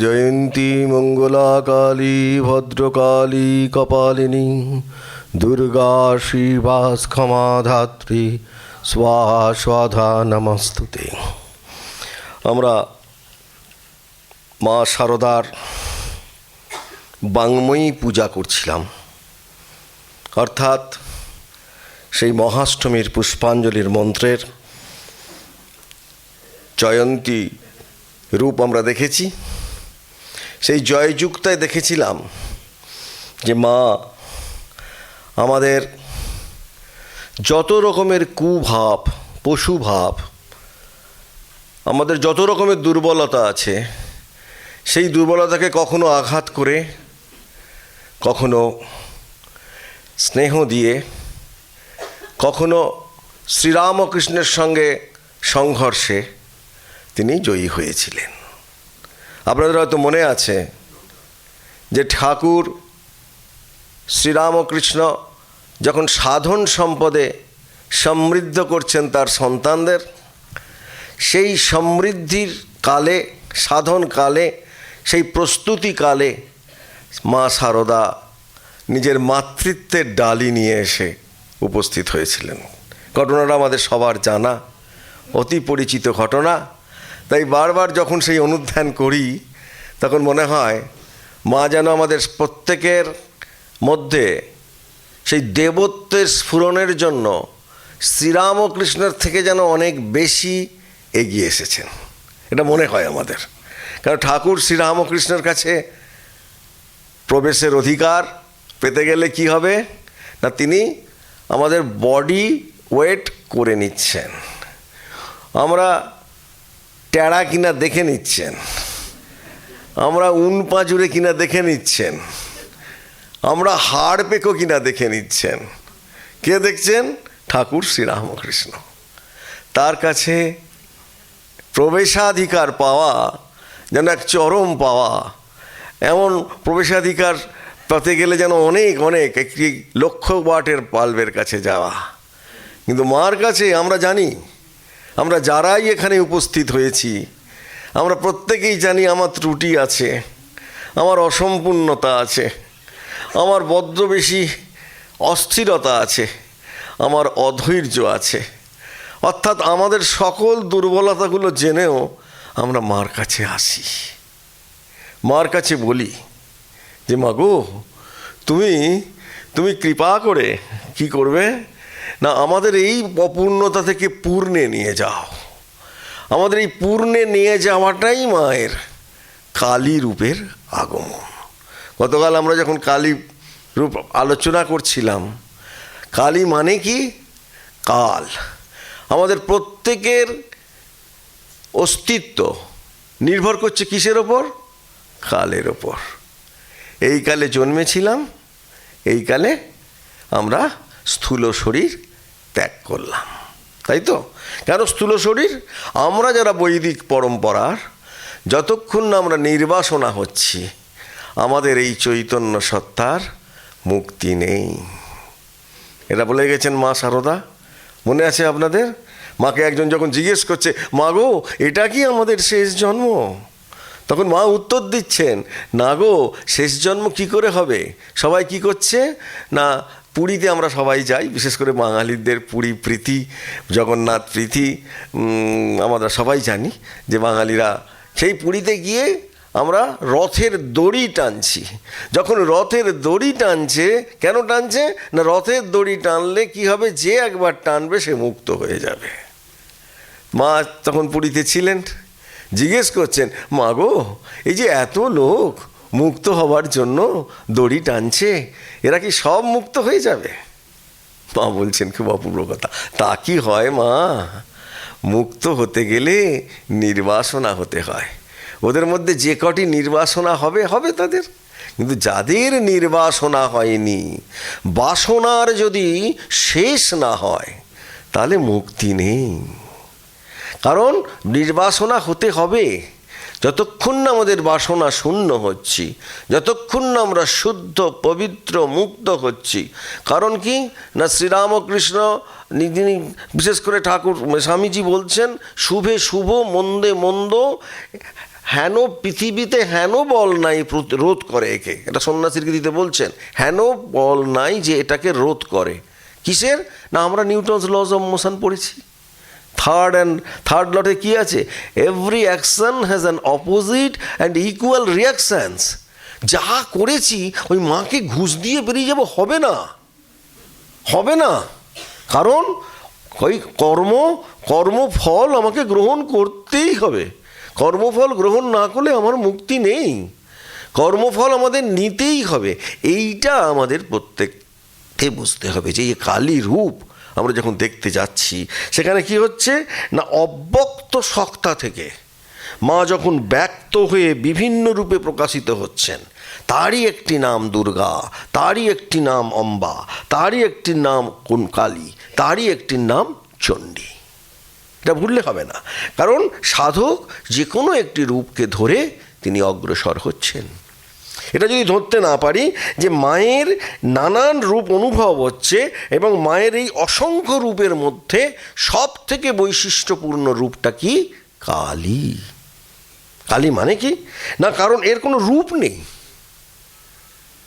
জয়ন্তী মঙ্গলাকালী ভদ্রকালী কপালিনী দুর্গা শিবা ক্ষমা ধাত্রী স্বাহা স্বাধা নমস্তুতে। আমরা মা শারদার বাংময়ী পূজা করছিলাম, অর্থাৎ সেই মহাষ্টমীর পুষ্পাঞ্জলির মন্ত্রের জয়ন্তী রূপ আমরা দেখেছি। সেই জয়যুক্তায় দেখেছিলাম যে মা আমাদের যত রকমের কুভাব, পশুভাব, আমাদের যত রকমের দুর্বলতা আছে, সেই দুর্বলতাকে কখনো আঘাত করে, কখনো স্নেহ দিয়ে, কখনো শ্রীরামকৃষ্ণের সঙ্গে সংঘর্ষে তিনি জয়ী হয়েছিলেন। আপনাদের হয়তো মনে আছে যে ঠাকুর শ্রীরামকৃষ্ণ যখন সাধন সম্পদে সমৃদ্ধ করছেন তার সন্তানদের, সেই সমৃদ্ধির কালে, সাধন কালে, সেই প্রস্তুতি কালে মা শারদা নিজের মাতৃত্বের ডালি নিয়ে এসে উপস্থিত হয়েছিলেন। ঘটনাটা আমাদের সবার জানা, অতি পরিচিত ঘটনা। তাই বারবার যখন সেই অনুধ্যান করি তখন মনে হয় মা যেন আমাদের প্রত্যেকের মধ্যে সেই দেবত্বের স্ফুরণের জন্য শ্রীরামকৃষ্ণের থেকে যেন অনেক বেশি এগিয়ে এসেছেন, এটা মনে হয় আমাদের। কারণ ঠাকুর শ্রীরামকৃষ্ণের কাছে প্রবেশের অধিকার পেতে গেলে কি হবে না, তিনি আমাদের বডি ওয়েট করে নিচ্ছেন, আমরা টেরা কিনা দেখে নিচ্ছেন, আমরা উনপাজুরে কিনা দেখে নিচ্ছেন, আমরা হাড় পেকো কিনা দেখে নিচ্ছেন। কে দেখছেন? ঠাকুর শ্রীরামকৃষ্ণ। তার কাছে প্রবেশাধিকার পাওয়া যেন এক চরম পাওয়া। এমন প্রবেশাধিকার পেতে গেলে যেন অনেক অনেক একটি লক্ষ ওয়াটের বাল্বের কাছে যাওয়া। কিন্তু মার কাছে আমরা জানি, আমরা যারাই এখানে উপস্থিত হয়েছি আমরা প্রত্যেকেই জানি আমার ত্রুটি আছে, আমার অসম্পূর্ণতা আছে, আমার বড্ড বেশি অস্থিরতা আছে, আমার অধৈর্য আছে। অর্থাৎ আমাদের সকল দুর্বলতাগুলো জেনেও আমরা মার কাছে আসি, মার কাছে বলি যে মা গো, তুমি কৃপা করে কি করবে না, আমাদের এই অপূর্ণতা থেকে পূর্ণে নিয়ে যাও। আমাদের এই পূর্ণে নিয়ে যাওয়াটাই মায়ের কালী রূপের আগমন। গতকাল আমরা যখন কালী রূপ আলোচনা করছিলাম, কালী মানে কি? কাল। আমাদের প্রত্যেকের অস্তিত্ব নির্ভর করছে কিসের ওপর? কালের ওপর। এই কালে জন্মেছিলাম, এই কালে আমরা স্থূল শরীর ত্যাগ করলাম, তাই তো? কেন স্থূল শরীর? আমরা যারা বৈদিক পরম্পরার, যতক্ষণ না আমরা নির্বাসনা হচ্ছি আমাদের এই চৈতন্য সত্তার মুক্তি নেই। এটা বলে গেছেন মা শারদা। মনে আছে আপনাদের? মাকে একজন যখন জিজ্ঞেস করছে, মা গো এটা কি আমাদের শেষ জন্ম? তখন মা উত্তর দিচ্ছেন, না গো, শেষ জন্ম কি করে হবে? সবাই কি করছে না, পুরীতে আমরা সবাই যাই, বিশেষ করে বাঙালিদের পুরী প্রীতি, জগন্নাথ প্রীতি আমরা সবাই জানি যে বাঙালিরা সেই পুরীতে গিয়ে আমরা রথের দড়ি টানছি। যখন রথের দড়ি টানছে, কেন টানছে না, রথের দড়ি টানলে কি হবে, যে একবার টানবে সে মুক্ত হয়ে যাবে। মা তখন পুরীতে ছিলেন, জিজ্ঞেস করছেন, মা গো এই যে এত লোক মুক্ত হওয়ার জন্য দড়ি টানছে, এরা কি সব মুক্ত হয়ে যাবে? মা বলছেন খুব অপূর্ব কথা, তা কি হয় মা? মুক্ত হতে গেলে নির্বাসনা হতে হয়। ওদের মধ্যে যে কটি নির্বাসনা হবে হবে তাদের, কিন্তু যাদের নির্বাসনা হয়নি, বাসনার যদি শেষ না হয় তাহলে মুক্তি নেই। কারণ নির্বাসনা হতে হবে যতক্ষণ না আমাদের বাসনা শূন্য হচ্ছি, যতক্ষণ না আমরা শুদ্ধ পবিত্র মুক্ত হচ্ছি। কারণ কি না, শ্রীরামকৃষ্ণ যিনি বিশেষ করে ঠাকুর স্বামীজি বলছেন, শুভে শুভ মন্দে মন্দ হেন পৃথিবীতে হেন বল নাই রোধ করে একে, এটা সন্ন্যাসীর গীতিতে বলছেন, হেন বল নাই যে এটাকে রোধ করে। কিসের? না আমরা নিউটনস লজ অফ মোশন পড়েছি। থার্ড লতে কি আছে? Every action has an opposite and equal reactions. যা করেছি ওই মাকে ঘুষ দিয়ে বেরিয়ে যাব, হবে না, হবে না। কারণ ওই কর্মফল আমাকে গ্রহণ করতেই হবে। কর্মফল গ্রহণ না করলে আমার মুক্তি নেই, কর্মফল আমাদের নিতেই হবে। এইটা আমাদের প্রত্যেককে বুঝতে হবে যে এই কালী রূপ আমরা যখন দেখতে যাচ্ছি, সেখানে কি হচ্ছে না অব্যক্ত সত্তা থেকে মা যখন ব্যক্ত হয়ে বিভিন্ন রূপে প্রকাশিত হচ্ছেন, তারই একটি নাম দুর্গা, তারই একটি নাম অম্বা, তারই একটি নাম কোন কালী, তারই একটি নাম চণ্ডী। এটা ভুললে হবে না, কারণ সাধক যে কোনো একটি রূপকে ধরে তিনি অগ্রসর হচ্ছেন। এটা যদি ধরতে না পারি যে মায়ের নানান রূপ অনুভব হচ্ছে এবং মায়ের এই অসংখ্য রূপের মধ্যে সব থেকে বৈশিষ্ট্যপূর্ণ রূপটা কি? কালী। কালী মানে কি না, কারণ এর কোনো রূপ নেই।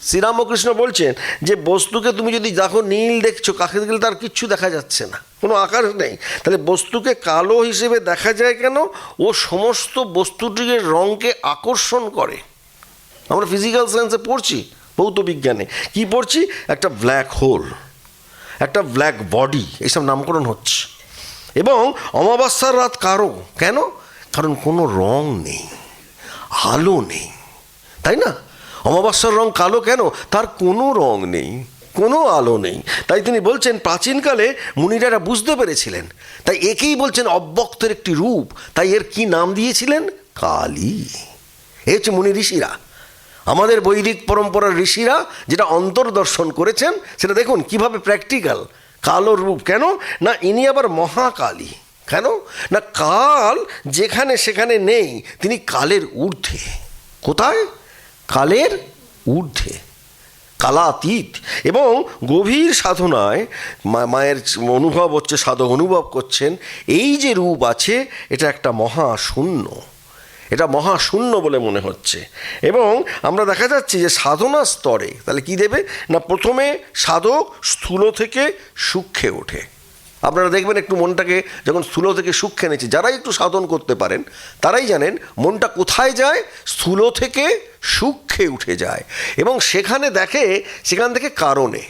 শ্রীরামকৃষ্ণ বলছেন যে বস্তুকে তুমি যদি দেখো নীল দেখছো, কাকে গেলে তার কিচ্ছু দেখা যাচ্ছে না, কোনো আকার নেই। তাহলে বস্তুকে কালো হিসেবে দেখা যায় কেন? ও সমস্ত বস্তুটিকে রঙকে আকর্ষণ করে। আমরা ফিজিক্যাল সায়েন্সে পড়ছি, ভৌত বিজ্ঞানে কি পড়ছি? একটা ব্ল্যাক হোল, একটা ব্ল্যাক বডি, এইসব নামকরণ হচ্ছে। এবং অমাবস্যার রাত কারো কেন? কারণ কোনো রং নেই, আলো নেই, তাই না? অমাবস্যার রং কালো কেন? তার কোনো রং নেই, কোনো আলো নেই। তাই তিনি বলছেন প্রাচীনকালে মুনিরা বুঝতে পেরেছিলেন, তাই একেই বলছেন অব্যক্তের একটি রূপ। তাই এর কি নাম দিয়েছিলেন? কালী। এ হচ্ছে মুনি ঋষিরা, আমাদের বৈদিক পরম্পরার ঋষিরা যেটা অন্তর্দর্শন করেছেন সেটা দেখুন কিভাবে প্র্যাকটিক্যাল। কালো রূপ কেন না, ইনি আবার মহাকালী। কেন না, কাল যেখানে সেখানে নেই, তিনি কালের ঊর্ধ্বে। কোথায়? কালের ঊর্ধ্বে, কালাতীত। এবং গভীর সাধনায় মায়ের অনুভব হচ্ছে, সাধক অনুভব করছেন এই যে রূপ আছে এটা একটা মহাশূন্য, এটা মহাশূন্য বলে মনে হচ্ছে। এবং আমরা দেখা যাচ্ছে যে সাধনা স্তরে তাহলে কি দেবে না, প্রথমে সাধক স্থূল থেকে সূক্ষ্মে ওঠে। আপনারা দেখবেন একটু মনটাকে যখন স্থূল থেকে সূক্ষ্মে এনেছে, যারাই একটু সাধন করতে পারেন তারাই জানেন মনটা কোথায় যায়, স্থূল থেকে সূক্ষ্মে উঠে যায় এবং সেখানে দেখে, সেখান থেকে কারণে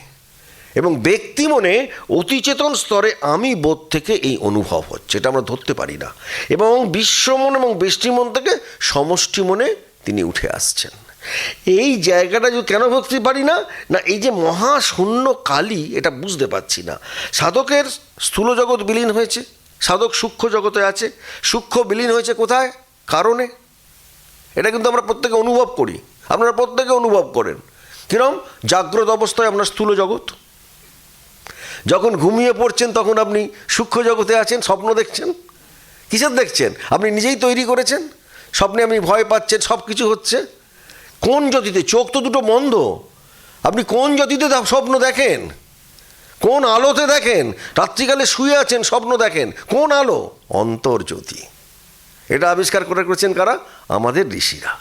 এবং ব্যক্তি মনে অতিচেতন স্তরে আমি বোধ থেকে এই অনুভব হচ্ছে, এটা আমরা ধরতে পারি না। এবং বিশ্বমন এবং বেষ্টিমন থেকে সমষ্টি মনে তিনি উঠে আসছেন। এই জায়গাটা যদি কেন বুঝতে পারি না, না এই যে মহাশূন্য কালী এটা বুঝতে পারছি না। সাধকের স্থূল জগৎ বিলীন হয়েছে, সাধক সূক্ষ্ম জগতে আছে। সূক্ষ্ম বিলীন হয়েছে কোথায়? কারণে। এটা কিন্তু আমরা প্রত্যেকে অনুভব করি, আপনারা প্রত্যেকে অনুভব করেন। কিরম? জাগ্রত অবস্থায় আপনার স্থূল জগৎ, যখন ঘুমিয়ে পড়ছেন তখন আপনি সূক্ষ্ম জগতে আছেন, স্বপ্ন দেখছেন। কিসের দেখছেন? আপনি নিজেই তৈরি করেছেন। স্বপ্নে আপনি ভয় পাচ্ছেন, সব কিছু হচ্ছে। কোন জ্যোতিতে? চোখ তো দুটো বন্ধ, আপনি কোন জ্যোতিতে স্বপ্ন দেখেন? কোন আলোতে দেখেন? রাত্রিকালে শুয়ে আছেন, স্বপ্ন দেখেন কোন আলো? অন্তর্জ্যোতি। এটা আবিষ্কার করে করেছেন কারা? আমাদের ঋষিরা।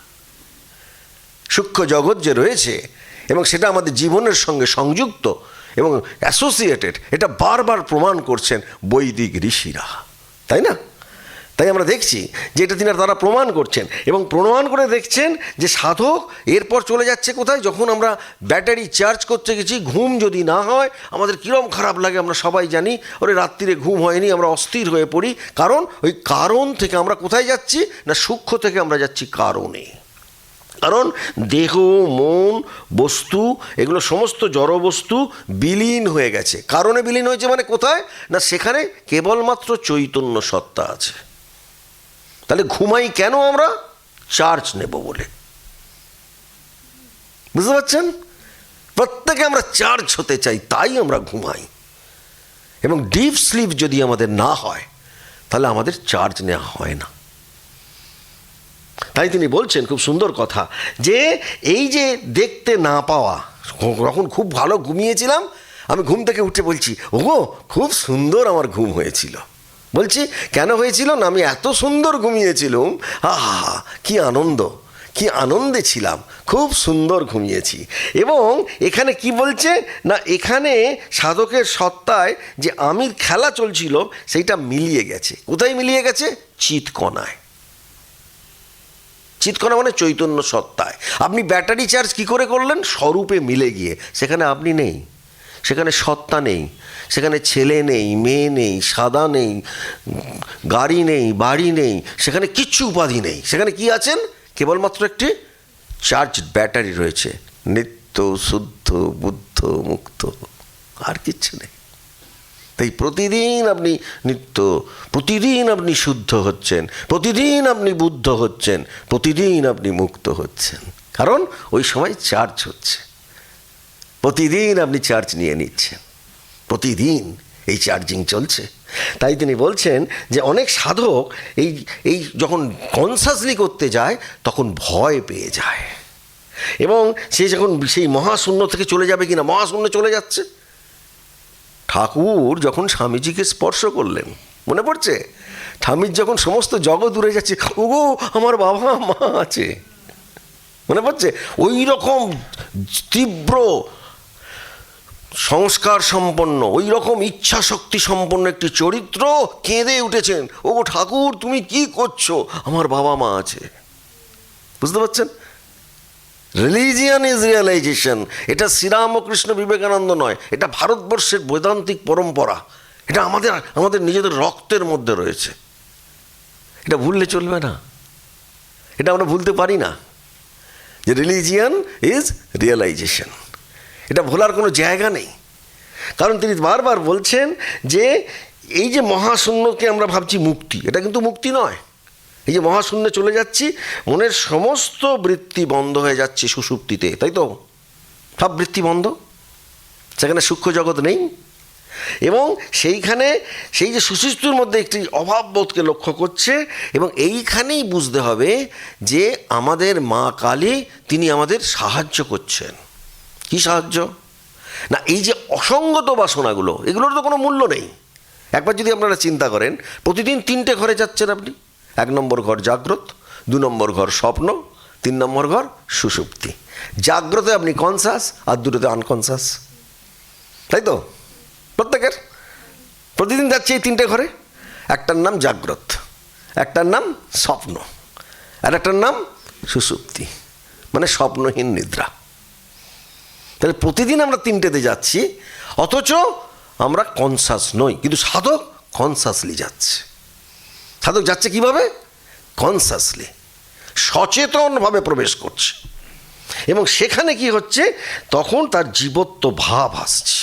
সূক্ষ্ম জগৎ যে রয়েছে এবং সেটা আমাদের জীবনের সঙ্গে সংযুক্ত এবং অ্যাসোসিয়েটেড, এটা বারবার প্রমাণ করছেন বৈদিক ঋষিরা, তাই না? তাই আমরা দেখছি যে এটা তারা প্রমাণ করছেন এবং প্রমাণ করে দেখছেন যে সাধক এরপর চলে যাচ্ছে কোথায়? যখন আমরা ব্যাটারি চার্জ করতে গেছি, ঘুম যদি না হয় আমাদের কীরকম খারাপ লাগে আমরা সবাই জানি। ওরে রাত্রিরে ঘুম হয়নি, আমরা অস্থির হয়ে পড়ি। কারণ ওই কারণ থেকে আমরা কোথায় যাচ্ছি না, সূক্ষ্ম থেকে আমরা যাচ্ছি কারণে। কারণ দেহ, মন, বস্তু এগুলো সমস্ত জড় বস্তু বিলীন হয়ে গেছে। কারণে বিলীন হয়েছে মানে কোথায় না, সেখানে কেবলমাত্র চৈতন্য সত্তা আছে। তাহলে ঘুমাই কেন আমরা? চার্জ নেব বলে। বুঝতে পারছেন? প্রত্যেকে আমরা চার্জ হতে চাই, তাই আমরা ঘুমাই। এবং ডিপ স্লিপ যদি আমাদের না হয় তাহলে আমাদের চার্জ নেওয়া হয় না। তাই তিনি বলছেন খুব সুন্দর কথা, যে এই যে দেখতে না পাওয়া, যখন খুব ভালো ঘুমিয়েছিলাম আমি ঘুম থেকে উঠে বলছি, ওগো খুব সুন্দর আমার ঘুম হয়েছিল। বলছি কেন হয়েছিল না, আমি এত সুন্দর ঘুমিয়েছিলাম, আহা কি আনন্দ, কি আনন্দে ছিলাম, খুব সুন্দর ঘুমিয়েছি। এবং এখানে কি বলছে না, এখানে সাধকের সত্তায় যে আমির খেলা চলছিল সেইটা মিলিয়ে গেছে। কোথায় মিলিয়ে গেছে? চিৎকণায়। চিৎকণা মানে চৈতন্য সত্তায়। আপনি ব্যাটারি চার্জ কি করে করলেন? স্বরূপে মিলে গিয়ে। সেখানে আপনি নেই, সেখানে সত্তা নেই, সেখানে ছেলে নেই, মেয়ে নেই, সাদা নেই, গাড়ি নেই, বাড়ি নেই, সেখানে কিচ্ছু উপাধি নেই। সেখানে কি আছেন? কেবলমাত্র একটি চার্জ ব্যাটারি রয়েছে, নিত্য শুদ্ধ বুদ্ধ মুক্ত, আর কিচ্ছু নেই। তাই প্রতিদিন আপনি নিত্য, প্রতিদিন আপনি শুদ্ধ হচ্ছেন, প্রতিদিন আপনি বুদ্ধ হচ্ছেন, প্রতিদিন আপনি মুক্ত হচ্ছেন, কারণ ওই সময় চার্জ হচ্ছে। প্রতিদিন আপনি চার্জ নিয়ে নিচ্ছেন, প্রতিদিন এই চার্জিং চলছে। তাই তিনি বলছেন যে অনেক সাধক এই এই যখন কনসাসলি করতে যায় তখন ভয় পেয়ে যায়, এবং সে যখন সেই মহাশূন্য থেকে চলে যাবে কিনা, মহাশূন্য চলে যাচ্ছে। ঠাকুর যখন স্বামীজিকে স্পর্শ করলেন, মনে পড়ছে? স্বামীর যখন সমস্ত জগৎ উড়ে যাচ্ছে, ওগো আমার বাবা মা আছে, মনে পড়ছে? ওই রকম তীব্র সংস্কার সম্পন্ন, ওই রকম ইচ্ছা শক্তি সম্পন্ন একটি চরিত্র কেঁদে উঠেছেন, ওগো ঠাকুর তুমি কি করছো, আমার বাবা মা আছে। বুঝতে পারছেন? Religion is realization. এটা শ্রীরামকৃষ্ণ বিবেকানন্দ নয়, এটা ভারতবর্ষের বৈদান্তিক পরম্পরা। এটা আমাদের নিজেদের রক্তের মধ্যে রয়েছে। এটা ভুললে চলবে না, এটা আমরা ভুলতে পারি না যে রিলিজিয়ান ইজ রিয়েলাইজেশন। এটা ভোলার কোনো জায়গা নেই, কারণ তিনি বারবার বলছেন যে এই যে মহাশূন্যকে আমরা ভাবছি মুক্তি, এটা কিন্তু মুক্তি নয়। এই যে মহাশূন্যে চলে যাচ্ছি, মনের সমস্ত বৃত্তি বন্ধ হয়ে যাচ্ছে সুষুপ্তিতে, তাই তো? সব বৃত্তি বন্ধ, সেখানে সূক্ষ্ম জগৎ নেই। এবং সেইখানে সেই যে সুষুপ্তির মধ্যে একটি অভাববোধকে লক্ষ্য করছে, এবং এইখানেই বুঝতে হবে যে আমাদের মা কালী তিনি আমাদের সাহায্য করছেন। কি সাহায্য? না এই যে অসঙ্গত বাসনাগুলো, এগুলোর তো কোনো মূল্য নেই। একবার যদি আপনারা চিন্তা করেন, প্রতিদিন 3টে ঘরে যাচ্ছেন আপনি। 1 নম্বর ঘর জাগ্রত, 2 নম্বর ঘর স্বপ্ন, 3 নম্বর ঘর সুষুপ্তি। জাগ্রতে আপনি কনসাস, আর 2টোতে আনকনসাস, তাই তো? প্রত্যেকের প্রতিদিন যাচ্ছে এই 3টে ঘরে। একটার নাম জাগ্রত, একটার নাম স্বপ্ন, আর একটার নাম সুষুপ্তি, মানে স্বপ্নহীন নিদ্রা। তাহলে প্রতিদিন আমরা 3টেতে যাচ্ছি, অথচ আমরা কনসাস নই। কিন্তু সাধক কনসাসলি যাচ্ছে। সাধক যাচ্ছে কিভাবে? কনসাসলি, সচেতনভাবে প্রবেশ করছে, এবং সেখানে কি হচ্ছে, তখন তার জীবত্ব ভাব আসছে।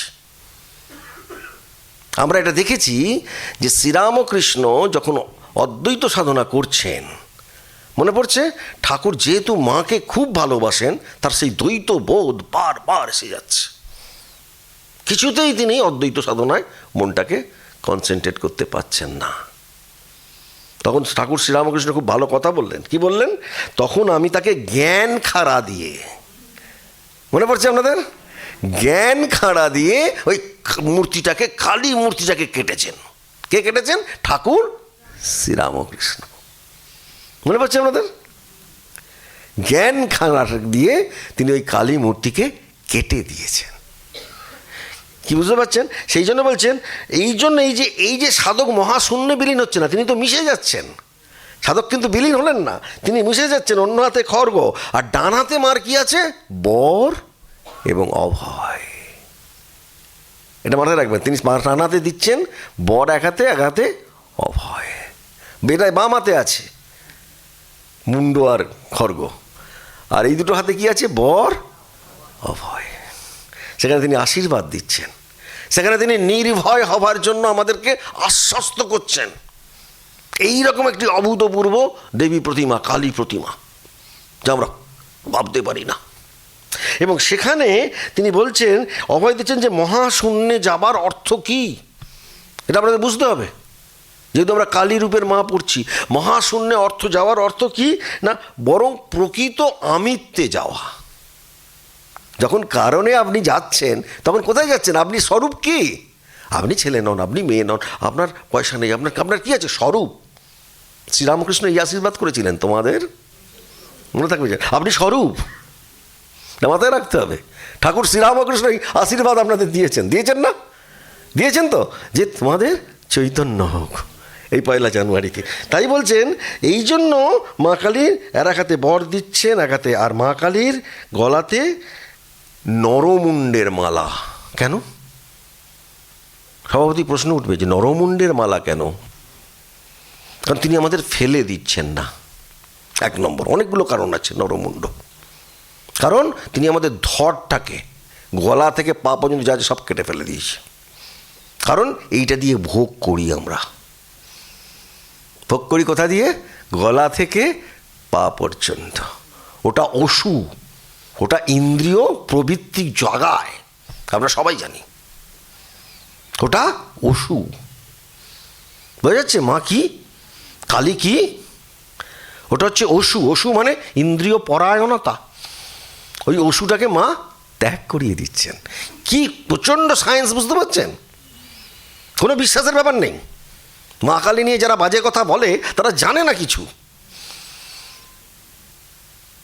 আমরা এটা দেখেছি যে শ্রীরামকৃষ্ণ যখন অদ্বৈত সাধনা করছেন, মনে পড়ছে ঠাকুর যেহেতু মাকে খুব ভালোবাসেন, তার সেই দ্বৈত বোধ বারবার এসে যাচ্ছে। কিছুতেই তিনি অদ্বৈত সাধনায় মনটাকে কনসেন্ট্রেট করতে পারছেন না। তখন ঠাকুর শ্রীরামকৃষ্ণ খুব ভালো কথা বললেন। কি বললেন? তখন আমি তাকে জ্ঞান খাড়া দিয়ে, মনে পড়ছে আপনাদের? জ্ঞান খাড়া দিয়ে ওই মূর্তিটাকে, কালী মূর্তিটাকে কেটেছেন। কে কেটেছেন? ঠাকুর শ্রীরামকৃষ্ণ। মনে পড়ছে আপনাদের? জ্ঞান খাড়া দিয়ে তিনি ওই কালী মূর্তিকে কেটে দিয়েছেন। কি বুঝতে পারছেন? সেই জন্য বলছেন, এই যে সাধক মহাশূন্যে বিলীন হচ্ছে না, তিনি তো মিশে যাচ্ছেন। সাধক কিন্তু বিলীন হলেন না, তিনি মিশে যাচ্ছেন। অন্য হাতে খড়গ, আর ডান হাতে মার কি আছে? বর এবং অভয়। এটা মাথায় রাখবেন। তিনি ডান হাতে দিচ্ছেন বর এক হাতে, এক হাতে অভয়। বেটায় বাম হাতে আছে মুন্ড আর খড়গ, আর এই দুটো হাতে কি আছে? বর অভয়। সেখানে তিনি আশীর্বাদ দিচ্ছেন, সেখানে তিনি নির্ভয় হবার জন্য আমাদেরকে আশ্বস্ত করছেন। এই রকম একটি অভূতপূর্ব দেবী প্রতিমা, কালী প্রতিমা, যা আমরা ভাবতে পারি না। এবং সেখানে তিনি বলছেন, অভয় দিচ্ছেন যে মহাশূন্যে যাবার অর্থ কি, এটা আমাদের বুঝতে হবে। যেহেতু আমরা কালী রূপের মা পড়ছি, মহাশূন্যে যাওয়ার অর্থ কি না, বরং প্রকৃত আমিত্বে যাওয়া। যখন কারণে আপনি যাচ্ছেন, তখন কোথায় যাচ্ছেন? আপনি স্বরূপ কি? আপনি ছেলে নন, আপনি মেয়ে নন, আপনার পয়সা নেই, আপনার আপনার কী আছে? স্বরূপ। শ্রীরামকৃষ্ণ এই আশীর্বাদ করেছিলেন তোমাদের, মনে থাকবে যে আপনি স্বরূপ, মাথায় রাখতে হবে। ঠাকুর শ্রীরামকৃষ্ণ এই আশীর্বাদ আপনাদের দিয়েছেন না? দিয়েছেন তো, যে তোমাদের চৈতন্য হোক এই 1 জানুয়ারিতে। তাই বলছেন এই জন্য মা কালীর এক হাতে বর দিচ্ছেন, এক হাতে, আর মা কালীর গলাতে নরমুণ্ডের মালা। কেন? সভাপতি প্রশ্ন উঠবে যে নরমুণ্ডের মালা কেন? কারণ তিনি আমাদের ফেলে দিচ্ছেন না, 1 নম্বর। অনেকগুলো কারণ আছে নরমুণ্ড। কারণ তিনি আমাদের ধড়টাকে, গলা থেকে পা পর্যন্ত যা সব কেটে ফেলে দিয়েছে। কারণ এইটা দিয়ে ভোগ করি আমরা। ভোগ করি কোথা দিয়ে? গলা থেকে পা পর্যন্ত। ওটা অসু, ওটা ইন্দ্রিয় প্রবৃত্তি জাগায়, আমরা সবাই জানি ওটা অসু। বোঝা যাচ্ছে? মা কি, কালী কি? ওটা হচ্ছে অসু। অসু মানে ইন্দ্রিয় পরায়ণতা। ওই অসুটাকে মা ত্যাগ করিয়ে দিচ্ছেন। কি প্রচণ্ড সায়েন্স, বুঝতে পারছেন? কোনো বিশ্বাসের ব্যাপার নেই। মা কালী নিয়ে যারা বাজে কথা বলে তারা জানে না কিছু।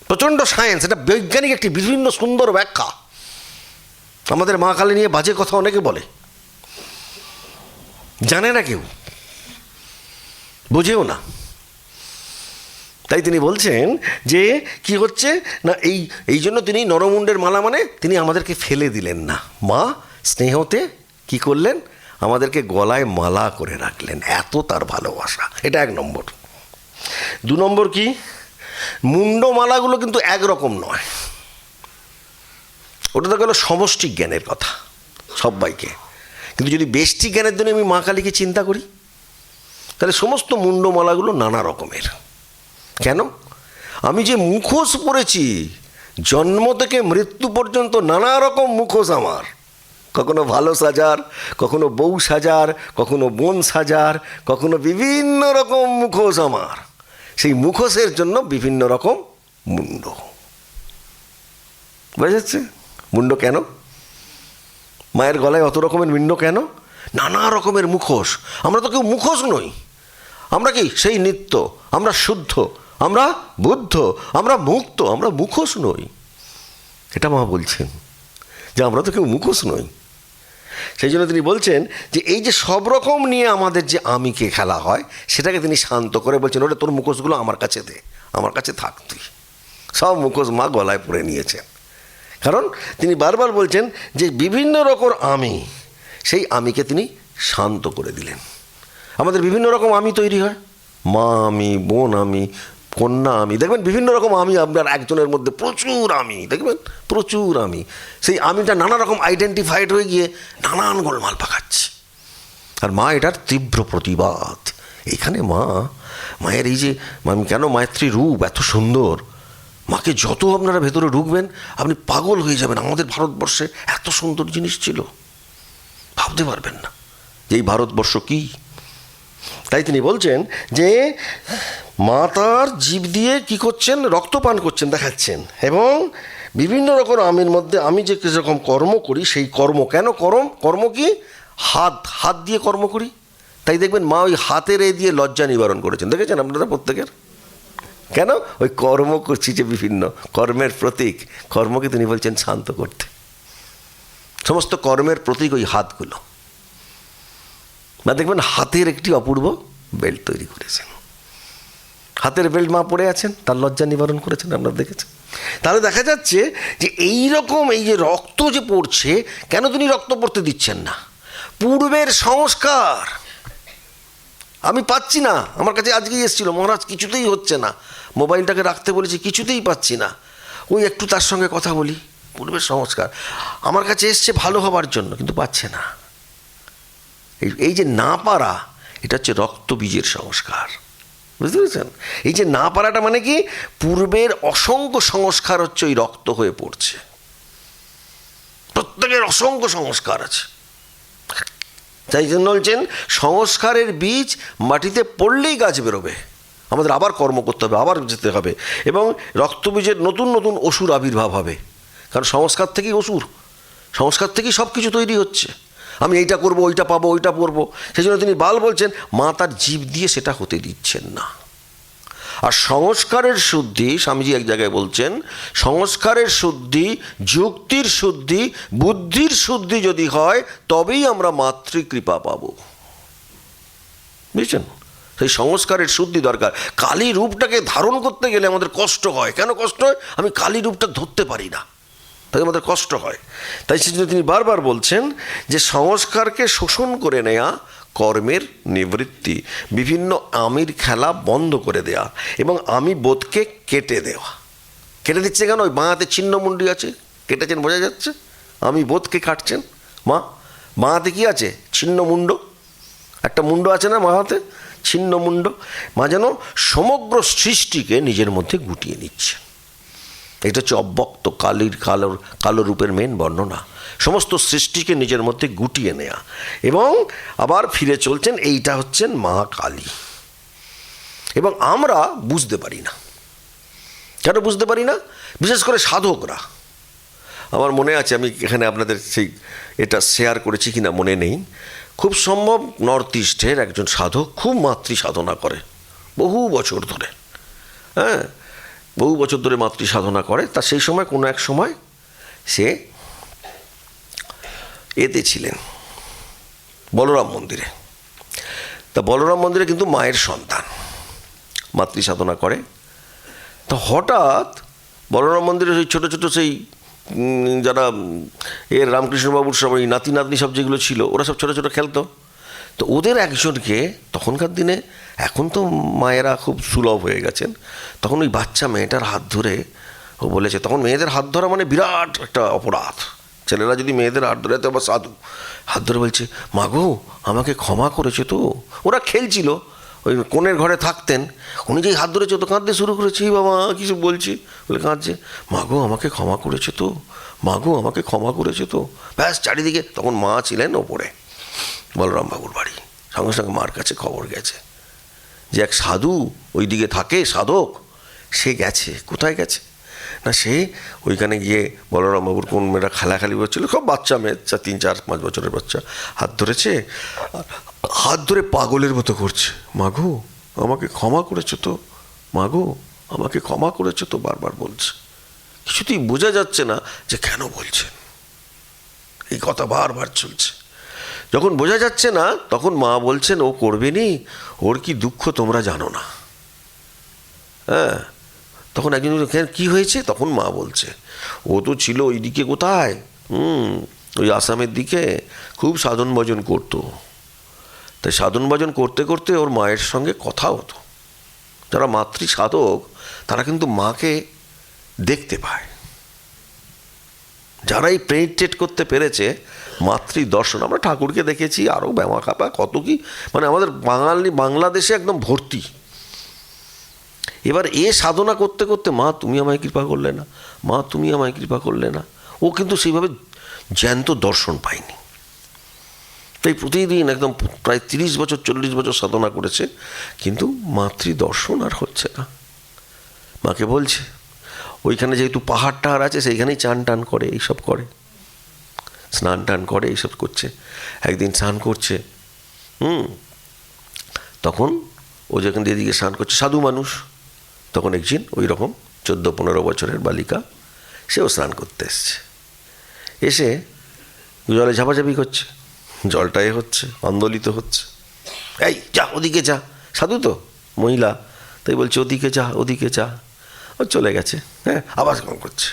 প্রচণ্ড সায়েন্স, এটা বৈজ্ঞানিক একটি বিভিন্ন সুন্দর ব্যাখ্যা। আমাদের মা কালী নিয়ে বাজে কথা অনেকে বলে, জানে না কেউ, বোঝেও না। তাই তিনি বলছেন যে কি হচ্ছে না, এই জন্য তিনি নরমুণ্ডের মালা, মানে তিনি আমাদেরকে ফেলে দিলেন না। মা স্নেহতে কি করলেন? আমাদেরকে গলায় মালা করে রাখলেন, এত তার ভালোবাসা। এটা 1 নম্বর। 2 নম্বর কি, মুন্ডমালাগুলো কিন্তু একরকম নয়। ওটা তো গেল সমষ্টি জ্ঞানের কথা সবাইকে। কিন্তু যদি বেষ্টি জ্ঞানের জন্য আমি মা কালীকে চিন্তা করি, তাহলে সমস্ত মুন্ডমালাগুলো নানা রকমের। কেন? আমি যে মুখোশ পরেছি, জন্ম থেকে মৃত্যু পর্যন্ত নানা রকম মুখোশ আমার। কখনো ভালো সাজার, কখনো বউ সাজার, কখনো বোন সাজার, কখনো বিভিন্ন রকম মুখোশ আমার। সেই মুখোশের জন্য বিভিন্ন রকম মুন্ড। বোঝা যাচ্ছে? মুন্ড কেন? মায়ের গলায় অত রকমের মুন্ড কেন? নানা রকমের মুখোশ। আমরা তো কেউ মুখোশ নই। আমরা কি সেই নিত্য, আমরা শুদ্ধ, আমরা বুদ্ধ, আমরা মুক্ত, আমরা মুখোশ নই। এটা মা বলছেন যে আমরা তো কেউ মুখোশ নই। সেই জন্য তিনি বলছেন যে এই যে সব রকম নিয়ে আমাদের যে আমিকে খেলা হয়, সেটাকে তিনি শান্ত করে বলছেন, ওটা তোর মুখোশগুলো আমার কাছে দে, আমার কাছে থাক তুই। সব মুখোশ মা গলায় পরে নিয়েছেন। কারণ তিনি বারবার বলছেন যে বিভিন্ন রকম আমি, সেই আমিকে তিনি শান্ত করে দিলেন। আমাদের বিভিন্ন রকম আমি তৈরি হয়, মা আমি, বোন আমি, কন্যা আমি। দেখবেন বিভিন্ন রকম আমি, আপনার একজনের মধ্যে প্রচুর আমি, দেখবেন প্রচুর আমি। সেই আমিটা নানা রকম আইডেন্টিফাইড হয়ে গিয়ে নানান গোলমাল পাকাচ্ছে। আর মা এটার তীব্র প্রতিবাদ। এখানে মায়ের এই যে আমি কেন মায়ের রূপ এত সুন্দর, মাকে যত আপনারা ভেতরে ঢুকবেন আপনি পাগল হয়ে যাবেন। আমাদের ভারতবর্ষে এত সুন্দর জিনিস ছিল, ভাবতে পারবেন না যে এই ভারতবর্ষ কী। তাই তিনি বলছেন যে মা তার জীব দিয়ে কি করছেন? রক্তপান করছেন, দেখাচ্ছেন। এবং বিভিন্ন রকম আমির মধ্যে আমি যে যেরকম কর্ম করি, সেই কর্ম কেন কর্ম কি? হাত দিয়ে কর্ম করি। তাই দেখবেন মা ওই হাতের দিয়ে লজ্জা নিবারণ করেছেন, দেখেছেন আপনারা প্রত্যেকের। কেন? ওই কর্ম করছি যে বিভিন্ন কর্মের প্রতীক, কর্মকে তিনি বলছেন শান্ত করতে। সমস্ত কর্মের প্রতীক ওই হাতগুলো। বা দেখবেন হাতের একটি অপূর্ব বেল্ট তৈরি করেছেন, হাতের বেল্ট মা পরে আছেন, তার লজ্জা নিবারণ করেছেন, আপনারা দেখেছেন। তাহলে দেখা যাচ্ছে যে এই রকম এই যে রক্ত যে পড়ছে, কেন তিনি রক্ত পড়তে দিচ্ছেন না? পূর্বের সংস্কার আমি পাচ্ছি না। আমার কাছে আজকেই এসেছিল, মহারাজ কিছুতেই হচ্ছে না, মোবাইলটাকে রাখতে বলেছি, কিছুতেই পাচ্ছি না। ওই একটু তার সঙ্গে কথা বলি। পূর্বের সংস্কার আমার কাছে এসছে ভালো হবার জন্য, কিন্তু পাচ্ছে না। এই যে না পারা, এটা হচ্ছে রক্তবীজের সংস্কার, বুঝতে পেরেছেন? এই যে না পারাটা মানে কি? পূর্বের অসংখ্য সংস্কার হচ্ছে ওই রক্ত হয়ে পড়ছে। প্রত্যেকের অসংখ্য সংস্কার আছে। তাই জন্য বলছেন সংস্কারের বীজ মাটিতে পড়লেই গাছ বেরোবে। আমাদের আবার কর্ম করতে হবে, আবার যেতে হবে, এবং রক্তবীজের নতুন নতুন অসুর আবির্ভাব হবে। কারণ সংস্কার থেকেই অসুর, সংস্কার থেকেই সব কিছু তৈরি হচ্ছে। আমি এইটা করব, ওইটা পাবো, ওইটা পড়বো। সেই জন্য তিনি বাল বলছেন, মা তার জীব দিয়ে সেটা হতে দিচ্ছেন না। আর সংস্কারের শুদ্ধি, স্বামীজি এক জায়গায় বলছেন, সংস্কারের শুদ্ধি, যুক্তির শুদ্ধি, বুদ্ধির শুদ্ধি যদি হয় তবেই আমরা মাতৃকৃপা পাবো। বুঝছেন? সেই সংস্কারের শুদ্ধি দরকার। কালী রূপটাকে ধারণ করতে গেলে আমাদের কষ্ট হয়। কেন কষ্ট হয়? আমি কালী রূপটা ধরতে পারি না, তাই আমাদের কষ্ট হয়। তাই সেজন্য তিনি বারবার বলছেন যে সংস্কারকে শোষণ করে নেয়া, কর্মের নিবৃত্তি, বিভিন্ন আমির খেলা বন্ধ করে দেয়া এবং আমি বোধকে কেটে দেওয়া। কেটে দিচ্ছে কেন? ওই বাঁ হাতে ছিন্নমুন্ডি আছে, কেটেছেন, বোঝা যাচ্ছে। আমি বোধকে কাটছেন। বাঁ হাতে কী আছে? ছিন্নমুণ্ড, একটা মুন্ড আছে না মা হাতে, ছিন্নমুণ্ড। মা যেন সমগ্র সৃষ্টিকে নিজের মধ্যে গুটিয়ে নিচ্ছে। এটা হচ্ছে অব্যক্ত কালো রূপের মেন বর্ণনা। সমস্ত সৃষ্টিকে নিজের মধ্যে গুটিয়ে নেয়া এবং আবার ফিরে চলছেন। এইটা হচ্ছেন মা কালী। এবং আমরা বুঝতে পারি না। কেন বুঝতে পারি না? বিশেষ করে সাধকরা। আমার মনে আছে, আমি এখানে আপনাদের সেই এটা শেয়ার করেছি কিনা মনে নেই, খুব সম্ভব নর্থ ইস্টের একজন সাধক খুব মাতৃ সাধনা করে বহু বছর ধরে। হ্যাঁ, বহু বছর ধরে মাতৃ সাধনা করে। তা সেই সময় কোনো এক সময় সে এতে ছিলেন, বলরাম মন্দিরে। তা বলরাম মন্দিরে কিন্তু মায়ের সন্তান, মাতৃ সাধনা করে। তো হঠাৎ বলরাম মন্দিরে সেই ছোটো ছোটো সেই যারা রামকৃষ্ণবাবুর সব ওই নাতি নাতনি সব যেগুলো ছিল, ওরা সব ছোটো ছোটো খেলতো। তো ওদের একজনকে, তখনকার দিনে, এখন তো মায়েরা খুব সুলভ হয়ে গেছেন, তখন ওই বাচ্চা মেয়েটার হাত ধরে ও বলেছে, তখন মেয়েদের হাত ধরা মানে বিরাট একটা অপরাধ। ছেলেরা যদি মেয়েদের হাত ধরে, তো আবার সাধু হাত ধরে বলছে, মা গো আমাকে ক্ষমা করেছে তো। ওরা খেলছিল, ওই কোণের ঘরে থাকতেন। উনি যেই হাত ধরেছে তো কাঁদতে শুরু করেছে, বাবা কিছু বলছি বলে কাঁদছে, মা গো আমাকে ক্ষমা করেছে তো, মা গো আমাকে ক্ষমা করেছে তো। ব্যাস চারিদিকে, তখন মা ছিলেন ওপরে বলরাম বাবুর বাড়ি। সঙ্গে সঙ্গে মার কাছে খবর গেছে যে এক সাধু ওই দিকে থাকে, সাধক, সে গেছে। কোথায় গেছে না, সে ওইখানে গিয়ে বলরাম বাবুর কোন মেয়েরা খেলাখালি করছিল, খুব বাচ্চা মেয়ে, 3-4-5 বছরের বাচ্চা, হাত ধরেছে, হাত ধরে পাগলের মতো করছে, মাগো আমাকে ক্ষমা করেছো তো, মাগো আমাকে ক্ষমা করেছো তো, বারবার বলছে। কিছুতেই বোঝা যাচ্ছে না যে কেন বলছেন, এই কথা বারবার চলছে। যখন বোঝা যাচ্ছে না, তখন মা বলছেন, ও করবে নি, ওর কি দুঃখ তোমরা জানো না। হ্যাঁ, তখন একজন কি হয়েছে, তখন মা বলছে, ও তো ছিল ওই দিকে, কোথায়, ওই আসামের দিকে, খুব সাধন ভজন করতো। তাই সাধন ভজন করতে করতে ওর মায়ের সঙ্গে কথা হতো। যারা মাতৃ সাধক তারা কিন্তু মাকে দেখতে পায়। যারাই পেনিট্রেট করতে পেরেছে মাতৃ দর্শন, আমরা ঠাকুরকে দেখেছি, আরও ব্যামা খাপা কত কি, মানে আমাদের বাংলাদেশে একদম ভর্তি। এবার এ সাধনা করতে করতে, মা তুমি আমায় কৃপা করলে না, মা তুমি আমায় কৃপা করলে না, ও কিন্তু সেইভাবে জ্যান্ত দর্শন পায়নি। তাই প্রতিদিন একদম প্রায় 30 বছর 40 বছর সাধনা করেছে, কিন্তু মাতৃ দর্শন আর হচ্ছে না। মাকে বলছে, ওইখানে যেহেতু পাহাড় টাহাড় আছে, সেইখানেই চান টান করে, এইসব করে, স্নান টান করে, এইসব করছে। একদিন স্নান করছে, তখন ও যেখানে এদিকে স্নান করছে, সাধু মানুষ, তখন একদিন ওই রকম 14-15 বছরের বালিকা, সেও স্নান করতে এসছে। এসে জলে ঝাপাঝাপি করছে, জলটা হচ্ছে, আন্দোলিত হচ্ছে। এই যা, ওদিকে যা, সাধু তো মহিলা, তাই বলছে ওদিকে যা, ওদিকে যা। ও চলে গেছে। হ্যাঁ, আবার কেমন করছে,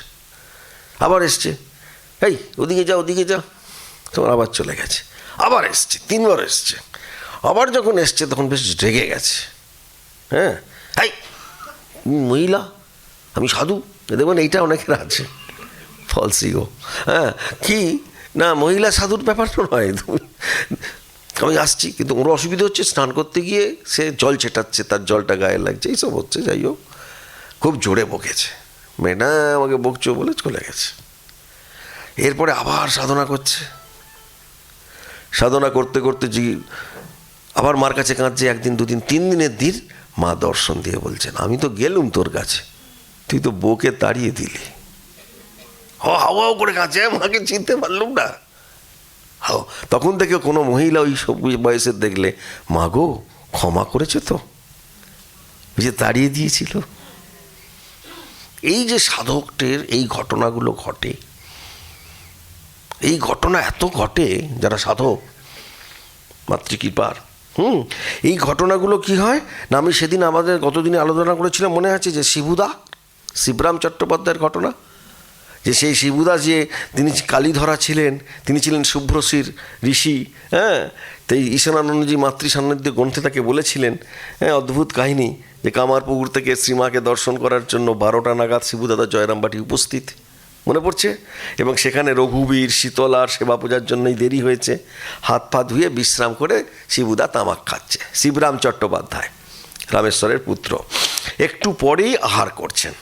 আবার এসছে, এই ওদিকে যা, ওদিকে যা, তোমার আবার চলে গেছে। আবার এসছে, 3 বার এসছে। আবার যখন এসছে তখন বেশ রেগে গেছে। হ্যাঁ, এই মহিলা, আমি সাধু, দেখবেন এইটা অনেকের আছে, ফলস ইগো। হ্যাঁ, কি না, মহিলা সাধুর ব্যাপারটা নয়, আমি আসছি, কিন্তু ওর অসুবিধা হচ্ছে, স্নান করতে গিয়ে সে জল ছেটাচ্ছে, তার জলটা গায়ে লাগছে, এইসব হচ্ছে। যাই হোক, খুব জোরে বকেছে, মেয়েটা আমাকে বকছো বলে চলে গেছে। এরপরে আবার সাধনা করছে, সাধনা করতে করতে আবার মার কাছে কাঁদছে। 1 দিন 2 দিন 3 দিনের দিন মা দর্শন দিয়ে বলছেন, আমি তো গেলুম তোর কাছে, তুই তো বউকে তাড়িয়ে দিলি। হাওয়াও করে কাঁদছে, মাকে চিনতে পারলুম না। হাও তখন থেকে কোনো মহিলা ওই সব বয়সের দেখলে, মা গো ক্ষমা করেছে তো, ওই যে তাড়িয়ে দিয়েছিল। এই যে সাধকদের এই ঘটনাগুলো ঘটে, এই ঘটনা এত ঘটে যারা সাধক মাতৃকৃপার, এই ঘটনাগুলো কি হয় না, আমি সেদিন আমাদের গতদিনে আলোচনা করেছিলাম, মনে আছে যে শিবরাম চট্টোপাধ্যায়ের ঘটনা, যে সেই শিবুদা যে তিনি কালীধরা ছিলেন, তিনি ছিলেন শুভ্রশির ঋষি, হ্যাঁ, তাই ঈশানানন্দজি মাতৃ সান্নিধ্যে গ্রন্থে তাকে বলেছিলেন, হ্যাঁ, অদ্ভুত কাহিনী, যে কামারপুকুর থেকে শ্রীমাকে দর্শন করার জন্য 12টা নাগাদ শিবুদাদা জয়রামবাটি উপস্থিত, মনে পড়ছে, এবং সেখানে রঘুবীর শীতলার সেবা পূজার জন্যই দেরি হয়েছে, হাত পা ধুয়ে বিশ্রাম করে শিবুদা তামাক খাচ্ছে। শিবরাম চট্টোপাধ্যায় রামেশ্বরের পুত্র, একটু পরেই আহার করছেন।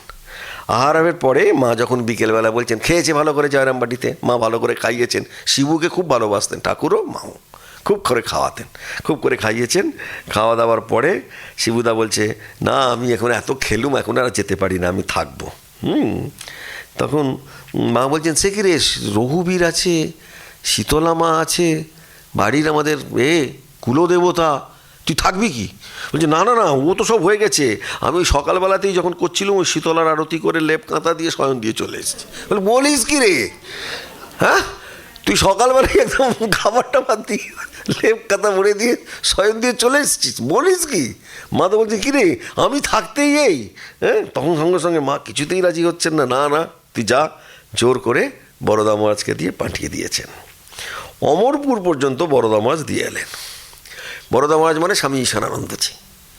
আহারের পরে মা যখন বিকেলবেলা বলছেন খেয়েছে ভালো করে জয়রামবাটিতে, মা ভালো করে খাইয়েছেন, শিবুকে খুব ভালোবাসতেন, ঠাকুরও মাও খুব করে খাওয়াতেন, খুব করে খাইয়েছেন। খাওয়া দাওয়ার পরে শিবুদা বলছে, না আমি এখন এত খেলুম, এখন আর যেতে পারি না, আমি থাকবো। তখন মা বলছেন, সে কি রে, রঘুবীর আছে, শীতলা মা আছে, বাড়ির আমাদের কুলদেবতা, তুই থাকবি কি? বলছে, না না না, ও তো সব হয়ে গেছে, আমি ওই সকালবেলাতেই যখন করছিলাম ওই শীতলার আরতি করে লেপ কাঁথা দিয়ে শয়ন দিয়ে চলে এসেছি। বলে, বলিস কি রে, হ্যাঁ, তুই সকালবেলায় একদম খাবার টাবার দিয়ে লেপ কাঁথা ভরে দিয়ে শয়ন দিয়ে চলে এসেছিস, বলিস কি? মা তো বলছে, কি রে আমি থাকতেই এই, হ্যাঁ। তখন সঙ্গে সঙ্গে মা কিছুতেই রাজি হচ্ছেন না, না না তুই যা, জোর করে বরদা মহারাজকে দিয়ে পাঠিয়ে দিয়েছেন। অমরপুর পর্যন্ত বরদা মহারাজ দিয়ে এলেন। বরদা মহারাজ মানে স্বামী ঈশানানন্দজি,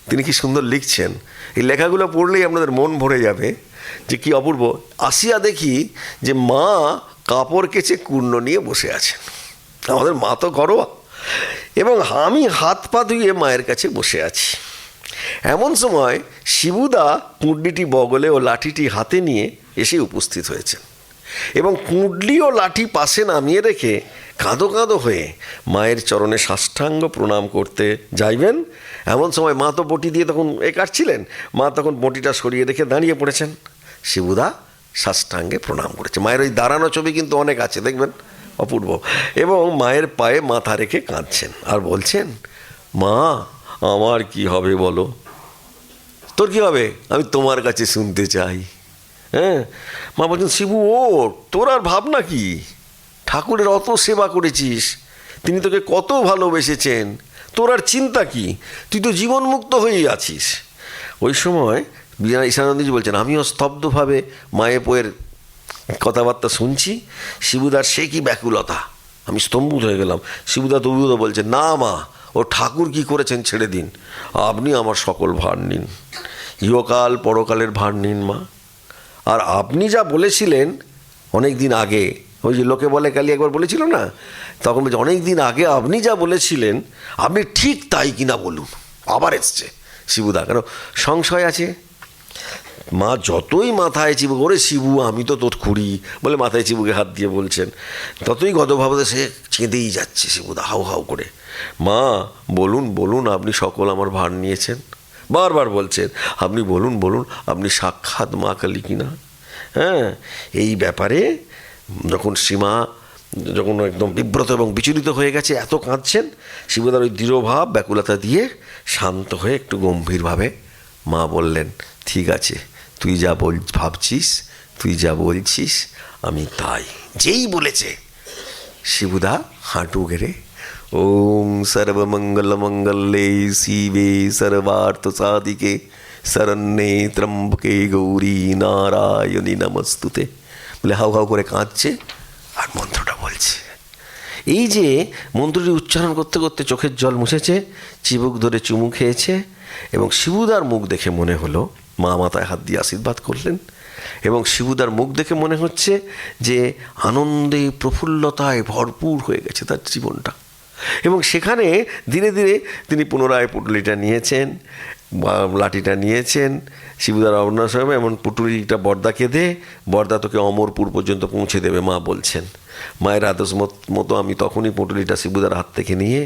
তিনি কি সুন্দর লিখছেন, এই লেখাগুলো পড়লেই আপনাদের মন ভরে যাবে যে কি অপূর্ব। আসিয়া দেখি যে মা কাপড় কেচে কুর্ণ নিয়ে বসে আছেন, আমাদের মা তো ঘরোয়া, এবং আমি হাত পা ধুয়ে মায়ের কাছে বসে আছি। এমন সময় শিবুদা কুণ্ডলিটি বগলে ও লাঠিটি হাতে নিয়ে এসে উপস্থিত হয়েছেন, এবং কুণ্ডলি ও লাঠি পাশে নামিয়ে রেখে কাঁদো কাঁদো হয়ে মায়ের চরণে সাষ্টাঙ্গ প্রণাম করতে যাইবেন। এমন সময় মা তো বটি দিয়ে তখন কাটছিলেন, মা তখন বটিটা সরিয়ে রেখে দাঁড়িয়ে পড়েছেন। শিবুদা সাষ্টাঙ্গে প্রণাম করেছে। মায়ের ওই দাঁড়ানো ছবি কিন্তু অনেক আছে, দেখবেন, অপূর্ব। এবং মায়ের পায়ে মাথা রেখে কাঁদছেন আর বলছেন, মা আমার কি হবে বলো, তোর কি হবে আমি তোমার কাছে শুনতে চাই। হ্যাঁ, মা বলছেন, শিবু ও তোর আর ভাবনা কি, ঠাকুরের অত সেবা করেছিস, তিনি তোকে কত ভালোবেসেছেন, তোর আর চিন্তা কি, তুই তো জীবনমুক্ত হয়েই আছিস। ওই সময় ঈশানানন্দজি বলছেন, আমিও স্তব্ধভাবে মায়ের পোয়ের কথাবার্তা শুনছি, শিবুদার সে কি ব্যাকুলতা, আমি স্তম্ভিত হয়ে গেলাম। শিবুদা তবুদা বলছেন, না মা, ও ঠাকুর কি করেছেন ছেড়ে দিন, আপনি আমার সকল ভার নিন, ইহকাল পরকালের ভার নিন মা। আর আপনি যা বলেছিলেন অনেক দিন আগে, ওই যে লোকে বলে কালী একবার বলেছিল না, তখন বলছে অনেক দিন আগে আপনি যা বলেছিলেন আপনি ঠিক তাই কিনা বলুন। আবার এসছে শিবুদা, কেন সংশয় আছে। মা যতই মাথায় চিবু, ওরে শিবু আমি তো তোর খুঁড়ি বলে মাথায় চিবুকে হাত দিয়ে বলছেন, ততই গতভাবে সে চেঁদেই যাচ্ছে শিবুদা হাউ হাউ করে। মা বলুন বলুন, আপনি সকল আমার ভার নিয়েছেন, বারবার বলছেন, আপনি বলুন বলুন, আপনি সাক্ষাৎ মা কালী কিনা। হ্যাঁ, এই ব্যাপারে যখন সীমা যখন একদম বিব্রত এবং বিচলিত হয়ে গেছে, এত কাঁদছেন, শিবুদার ওই দৃঢ়ভাব ব্যাকুলতা দিয়ে শান্ত হয়ে একটু গম্ভীরভাবে মা বললেন, ঠিক আছে, তুই যা ভাবছিস, তুই যা বলছিস আমি তাই। যেই বলেছে শিবুদা হাঁটু গেড়ে ওম সর্বমঙ্গল মঙ্গলে শিবে সর্বার্থ সাধিকে শরণ্যে ত্রম্বকে গৌরী নারায়ণী নমস্তুতে বলে হাউ হাউ করে কাঁদছে আর মন্ত্রটা বলছে। এই যে মন্ত্রটি উচ্চারণ করতে করতে চোখের জল মুছেছে, চিবুক ধরে চুমু খেয়েছে, এবং শিবুদার মুখ দেখে মনে হলো, মা মাথায় হাত দিয়ে আশীর্বাদ করলেন, এবং শিবুদার মুখ দেখে মনে হচ্ছে যে আনন্দে প্রফুল্লতায় ভরপুর হয়ে গেছে তার জীবনটা। এবং সেখানে ধীরে ধীরে তিনি পুনরায় পুটুলিটা নিয়েছেন, লাঠিটা নিয়েছেন। শিবুদার অবনাশ হবে, এমন পুটুলিটা বর্দাকে দে, বর্দা তোকে অমরপুর পর্যন্ত পৌঁছে দেবে মা বলছেন। মায়ের আদেশ মতো আমি তখনই পুটুলিটা শিবুদার হাত থেকে নিয়ে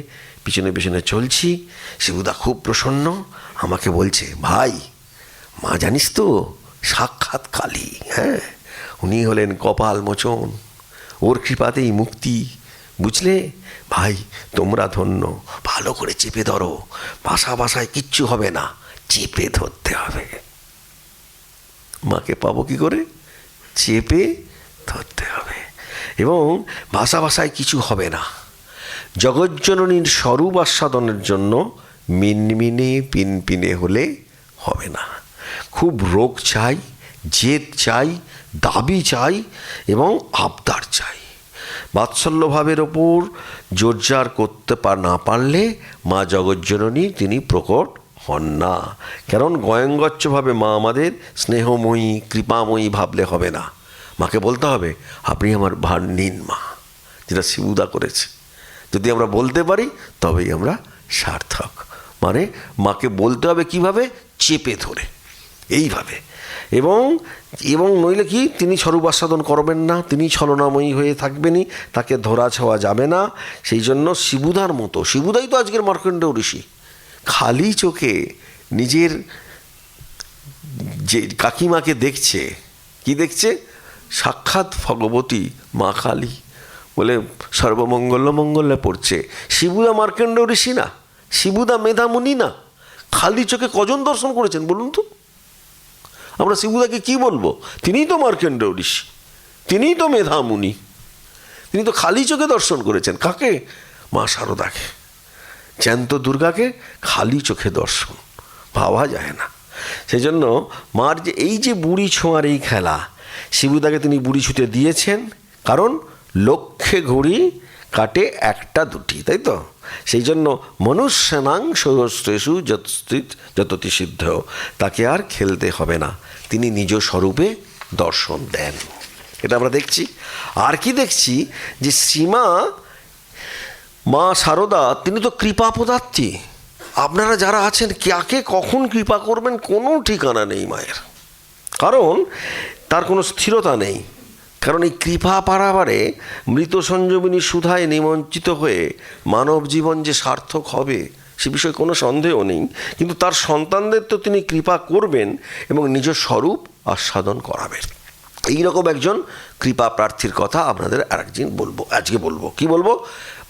পিছনে পিছনে চলছি। শিবুদা খুব প্রসন্ন, আমাকে বলছে, ভাই মা জানিস তো সাক্ষাৎ কালী, হ্যাঁ, উনি হলেন কপাল মোচন, ওর কৃপাতেই মুক্তি, বুঝলে ভাই, তোমরা ধন্য, ভালো করে চেপে ধরো, ভাষায় কিচ্ছু হবে না, চেপে ধরতে হবে। মাকে পাবো কি করে? চেপে ধরতে হবে। এবং ভাষায় কিছু হবে না। জগজ্জননীর স্বরূপ আস্বাদনের জন্য মিনমিনে পিনপিনে হলে হবে না। খুব রোগ চাই, জেদ চাই, দাবি চাই এবং আবদার চাই। বাৎসল্যভাবের ওপর জোরজার করতে না পারলে মা জগজ্জননী তিনি প্রকট হন না। কারণ গয়ঙ্গচ্ছভাবে মা আমাদের স্নেহময়ী, কৃপাময়ী ভাবলে হবে না। মাকে বলতে হবে, আপনি আমার ভার নিন মা, যেটা শিবুদা করেছে। যদি আমরা বলতে পারি তবেই আমরা সার্থক। মানে মাকে বলতে হবে কিভাবে? চেপে ধরে, এইভাবে। এবং নইলে কি, তিনি স্বরূপ আস্বাদন করবেন না, তিনি ছলনাময়ী হয়ে থাকবেনই, তাকে ধরা ছোঁয়া যাবে না। সেই জন্য শিবুদার মতো, শিবুদাই তো আজকের মার্কণ্ডেয় ঋষি, খালি চোখে নিজের যে কাকিমাকে দেখছে, কি দেখছে? সাক্ষাৎ ভগবতী মা কালী বলে সর্বমঙ্গল মঙ্গলে পড়ছে। শিবুদা মার্কণ্ডেয় ঋষি না, শিবুদা মেধামুনি না। খালি চোখে কজন দর্শন করেছেন বলুন তো? আমরা শিবুদাকে কি বলবো? তিনিই তো মার্কণ্ডেয় ঋষি, তিনিই তো মেধামুনি, তিনি তো খালি চোখে দর্শন করেছেন। কাকে? মা শারদাকে, জ্যান্ত দুর্গাকে খালি চোখে দর্শন, ভাবা যায় না। সেই জন্য মার যে বুড়ি ছোঁয়ার এই খেলা, শিবুদাকে তিনি বুড়ি ছুঁতে দিয়েছেন, কারণ লক্ষ্যে ঘুড়ি কাটে একটা দুটি, তাই তো? সেই জন্য মনুষ্যানাং সহস্রেষু যততি সিদ্ধ, তাকে আর খেলতে হবে না, তিনি নিজ স্বরূপে দর্শন দেন। এটা আমরা দেখছি। আর কি দেখছি? যে সীমা মা শারদা তিনি তো কৃপা পদার্থী। আপনারা যারা আছেন, কাকে কখন কৃপা করবেন কোনো ঠিকানা নেই মায়ের, কারণ তার কোনো স্থিরতা নেই। কারণ এই কৃপা পারাবারে মৃত সঞ্জীবনী সুধায় নিমজ্জিত হয়ে মানব জীবন যে সার্থক হবে সে বিষয়ে কোনো সন্দেহ নেই। কিন্তু তার সন্তানদের তো তিনি কৃপা করবেন এবং নিজ স্বরূপ আস্বাদন করাবেন। এইরকম একজন কৃপা প্রার্থীর কথা আপনাদের আজকে বলবো। কি বলবো?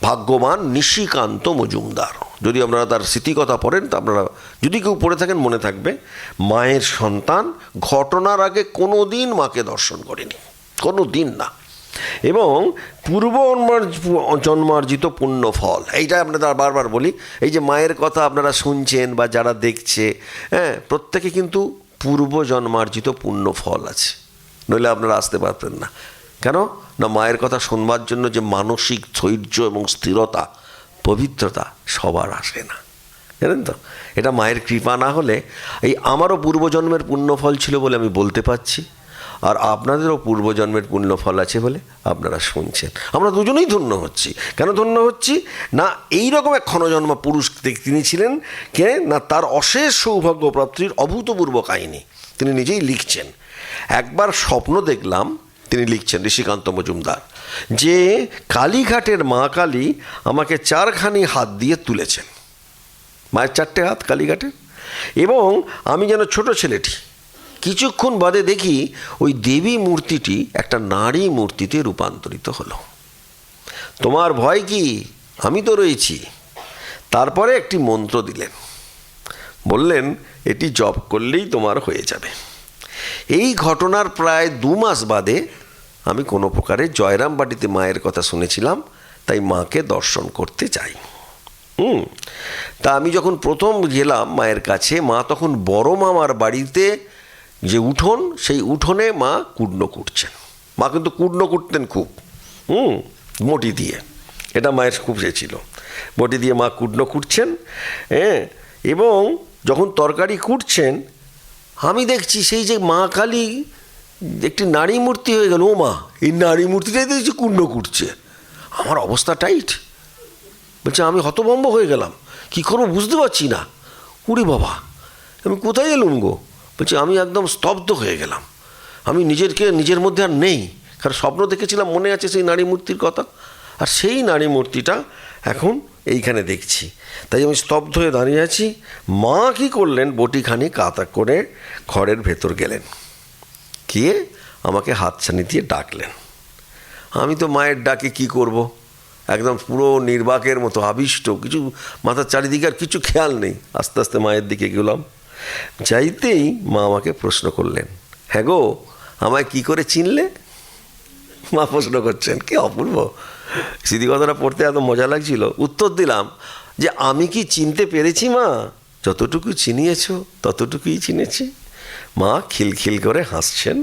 ভাগ্যবান নিশিকান্ত মজুমদার। যদি আপনারা তার স্মৃতিকথা পড়েন, তা আপনারা যদি কেউ পড়ে থাকেন মনে থাকবে, মায়ের সন্তান ঘটনার আগে কোনো দিন মাকে দর্শন করেনি, কোনো দিন না। এবং পূর্ব জন্মার্জিত পুণ্য ফল, এইটা আপনারা বারবার বলি। এই যে মায়ের কথা আপনারা শুনছেন বা যারা দেখছে, হ্যাঁ, প্রত্যেকে কিন্তু পূর্ব জন্মার্জিত পুণ্য ফল আছে, নইলে আপনারা আসতে পারতেন না। কেন না? মায়ের কথা শুনবার জন্য যে মানসিক ধৈর্য এবং স্থিরতা, পবিত্রতা সবার আসে না, জানেন তো? এটা মায়ের কৃপা না হলে, এই আমারও পূর্বজন্মের পুণ্যফল ছিল বলে আমি বলতে পারছি, আর আপনাদেরও পূর্বজন্মের পুণ্যফল আছে বলে আপনারা শুনছেন। আমরা দুজনেই ধন্য হচ্ছি। কেন ধন্য হচ্ছি? না এইরকম এক ক্ষণজন্ম পুরুষ তিনি ছিলেন, কে না, তার অশেষ সৌভাগ্য প্রাপ্তির অভূতপূর্ব কাহিনী তিনি নিজেই লিখছেন। একবার স্বপ্ন দেখলাম, তিনি লিখছেন ঋষিকান্ত মজুমদার, যে কালীঘাটের মা কালী আমাকে 4খানি হাত দিয়ে তুলেছেন, মায়ের 4টে হাত কালীঘাটের, এবং আমি যেন ছোট ছেলেটি। কিছুক্ষণ বাদে দেখি ওই দেবী মূর্তিটি একটা নারী মূর্তিতে রূপান্তরিত হলো। তোমার ভয় কি? আমি তো রয়েছি। তারপরে একটি মন্ত্র দিলেন, বললেন এটি জপ করলেই তোমার হয়ে যাবে। এই ঘটনার প্রায় 2 মাস বাদে আমি কোনো প্রকারে জয়রামবাটিতে মায়ের কথা শুনেছিলাম, তাই মাকে দর্শন করতে চাই। তা আমি যখন প্রথম গেলাম মায়ের কাছে, মা তখন বড় মামার বাড়িতে যে উঠোন, সেই উঠোনে মা কুডন কুটছেন। মা কিন্তু কুডন কুটতেন খুব, বটি দিয়ে। এটা মায়ের খুব ছিল, বটি দিয়ে মা কুডন কুটছেন। হ্যাঁ, এবং যখন তরকারি কুটছেন, আমি দেখছি সেই যে মা কালী একটি নারী মূর্তি হয়ে গেল। ও মা, এই নারী মূর্তিটাই দেখছি কুণ্ড কুটছে। আমার অবস্থা টাইট, বলছে আমি হতভম্ব হয়ে গেলাম, কী করবো বুঝতে পারছি না। উড়ি বাবা, আমি কোথায় এলুম গো? বলছি আমি একদম স্তব্ধ হয়ে গেলাম। আমি নিজের মধ্যে আর নেই, কারণ স্বপ্ন দেখেছিলাম, মনে আছে সেই নারী মূর্তির কথা, আর সেই নারী মূর্তিটা এখন এইখানে দেখছি। তাই আমি স্তব্ধ হয়ে দাঁড়িয়ে আছি। মা কী করলেন, বটিখানি কাতা করে ঘরের ভেতর গেলেন, গিয়ে আমাকে হাতছানি দিয়ে ডাকলেন। আমি তো মায়ের ডাকে কি করব, একদম পুরো নির্বাকের মতো আবিষ্ট, কিছু মাথার চারিদিকে আর কিছু খেয়াল নেই। আস্তে আস্তে মায়ের দিকে গেলাম, যাইতেই মা আমাকে প্রশ্ন করলেন, হ্যাঁ গো, আমায় কি করে চিনলে? মা প্রশ্ন করছেন, কি অপূর্ব স্মৃতিকথাটা পড়তে এত মজা লাগছিল। উত্তর দিলাম যে আমি কি চিনতে পেরেছি মা? যতটুকু চিনিয়েছ ততটুকুই চিনেছি। মা খিলখিল করে হাসছেন।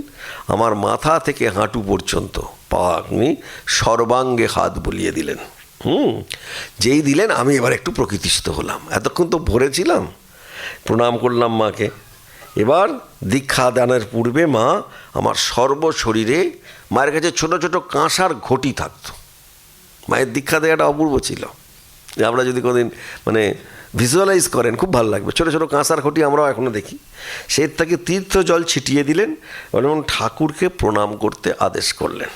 আমার মাথা থেকে হাঁটু পর্যন্ত পা আপনি সর্বাঙ্গে হাত বুলিয়ে দিলেন। যেই দিলেন আমি এবার একটু প্রকৃতিস্থ হলাম। এতক্ষণ তো ভরেছিলাম। প্রণাম করলাম মাকে। এবার দীক্ষা দানের পূর্বে মা আমার সর্বশরীরে, মায়ের কাছে ছোট ছোট কাঁসার ঘটি থাকতো। মায়ের দীক্ষা দেওয়াটা অপূর্ব ছিল। আমরা যদি কোনোদিন মানে ভিজুয়ালাইজ করেন খুব ভালো লাগবে। ছোটো ছোটো কাঁসার ঘটি আমরাও এখনও দেখি। সে থেকে তীর্থ জল ছিটিয়ে দিলেন এবং ঠাকুরকে প্রণাম করতে আদেশ করলেন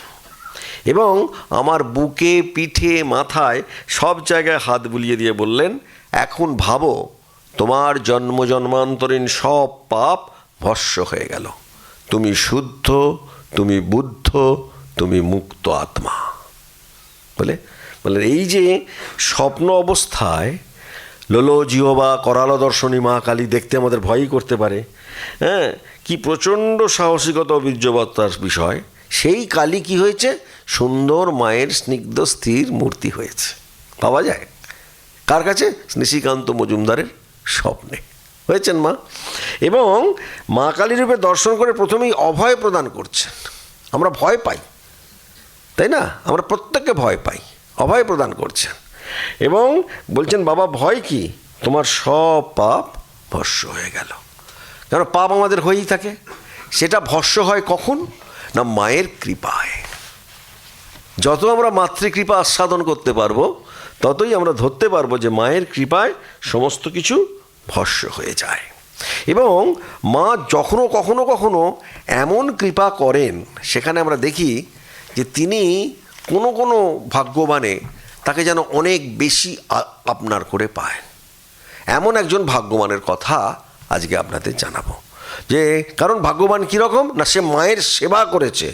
এবং আমার বুকে, পিঠে, মাথায় সব জায়গায় হাত বুলিয়ে দিয়ে বললেন, এখন ভাবো তোমার জন্ম জন্মান্তরীণ সব পাপ ভস্ম হয়ে গেল। তুমি শুদ্ধ, তুমি বুদ্ধ, তুমি মুক্ত আত্মা। বলে এই যে স্বপ্ন অবস্থায় লোলো জিহবা করালো দর্শনী মা কালী দেখতে আমাদের ভয়ই করতে পারে, হ্যাঁ, কি প্রচণ্ড সাহসিকতা ও বীর্যবত্তার বিষয়। সেই কালী কি হয়েছে? সুন্দর মায়ের স্নিগ্ধ স্থির মূর্তি হয়েছে। পাওয়া যায় কার কাছে? নিশিকান্ত মজুমদারের স্বপ্নে হয়েছেন মা। এবং মা কালী রূপে দর্শন করে প্রথমেই অভয় প্রদান করছেন। আমরা ভয় পাই, তাই না? আমরা প্রত্যেককে ভয় পাই। অভয় প্রদান করছেন এবং বলছেন, বাবা ভয় কি? তোমার সব পাপ ভস্ম হয়ে গেল। কারণ পাপ আমাদের হয়েই থাকে। সেটা ভস্ম হয় কখন? না মায়ের কৃপায়। যত আমরা মাতৃকৃপা আস্বাদন করতে পারবো ততই আমরা ধরতে পারবো যে মায়ের কৃপায় সমস্ত কিছু ভস্ম হয়ে যায়। এবং মা যখনও কখনো কখনো এমন কৃপা করেন, সেখানে আমরা দেখি যে তিনি কোনো কোনো ভাগ্যবানে তাকে যেন অনেক বেশি আপনার করে পায়। এমন একজন ভাগ্যবানের কথা আজকে আপনাদের জানাবো। যে কারণ ভাগ্যবান কীরকম না, সে মায়ের সেবা করেছে।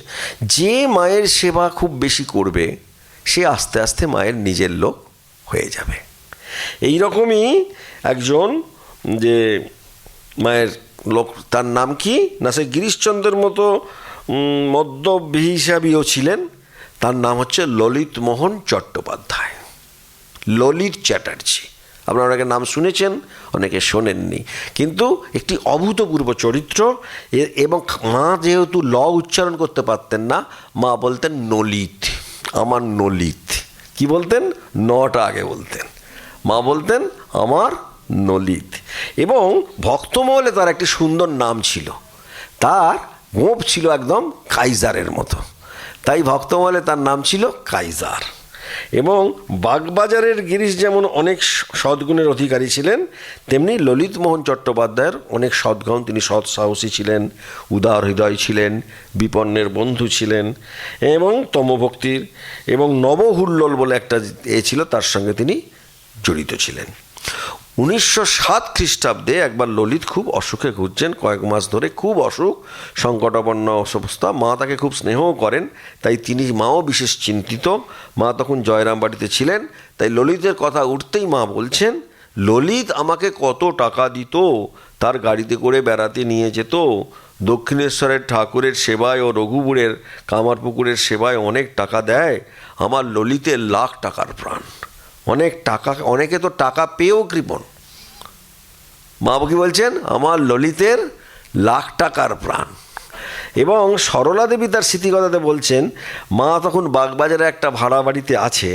যে মায়ের সেবা খুব বেশি করবে সে আস্তে আস্তে মায়ের নিজের লোক হয়ে যাবে। এই রকমই একজন যে মায়ের লোক, তার নাম কি না, সে গিরিশচন্দ্রের মতো মদ্যভিসাবীও ছিলেন। তার নাম হচ্ছে ললিত মোহন চট্টোপাধ্যায়, ললিত চ্যাটার্জি। আপনারা অনেকে নাম শুনেছেন, অনেকে শোনেননি, কিন্তু একটি অভূতপূর্ব চরিত্র। এবং মা যেহেতু ল উচ্চারণ করতে পারতেন না, মা বলতেন নলিত, আমার নলিত। কি বলতেন? নটা আগে বলতেন। মা বলতেন আমার নলিত। এবং ভক্তমহলে তার একটি সুন্দর নাম ছিল। তার গোঁপ ছিল একদম কাইজারের মতো, তাই ভক্তমহলে তার নাম ছিল কাইজার। এবং বাগবাজারের গিরিশ যেমন অনেক সদ্গুণের অধিকারী ছিলেন, তেমনি ললিত মোহন চট্টোপাধ্যায়ের অনেক সদ্গুণ। তিনি সৎ সাহসী ছিলেন, উদার হৃদয় ছিলেন, বিপন্নের বন্ধু ছিলেন এবং তমভক্তির এবং নবহুল্লোল বলে একটা ছিল, তার সঙ্গে তিনি জড়িত ছিলেন। 1907 খ্রিস্টাব্দে একবার ললিত খুব অসুখে ঘুরছেন, কয়েক মাস ধরে খুব অসুখ, সংকটাপন্ন অবস্থা। মা তাকে খুব স্নেহও করেন, তাই তিনি মাও বিশেষ চিন্তিত। মা তখন জয়রাম বাড়িতে ছিলেন, তাই ললিতের কথা উঠতেই মা বলছেন, ললিত আমাকে কত টাকা দিত, তার গাড়িতে করে বেড়াতে নিয়ে যেত, দক্ষিণেশ্বরের ঠাকুরের সেবায় ও রঘুপুরের কামারপুকুরের সেবায় অনেক টাকা দেয়। আমার ললিতের লাখ টাকার প্রাণ। অনেক টাকা, অনেকে তো টাকা পেয়েও কৃপণ। মা কি বলছেন? আমার ললিতের লাখ টাকার প্রাণ। এবং সরলা দেবী তার স্মৃতিকথাতে বলছেন, মা তখন বাগবাজারে একটা ভাড়া বাড়িতে আছে।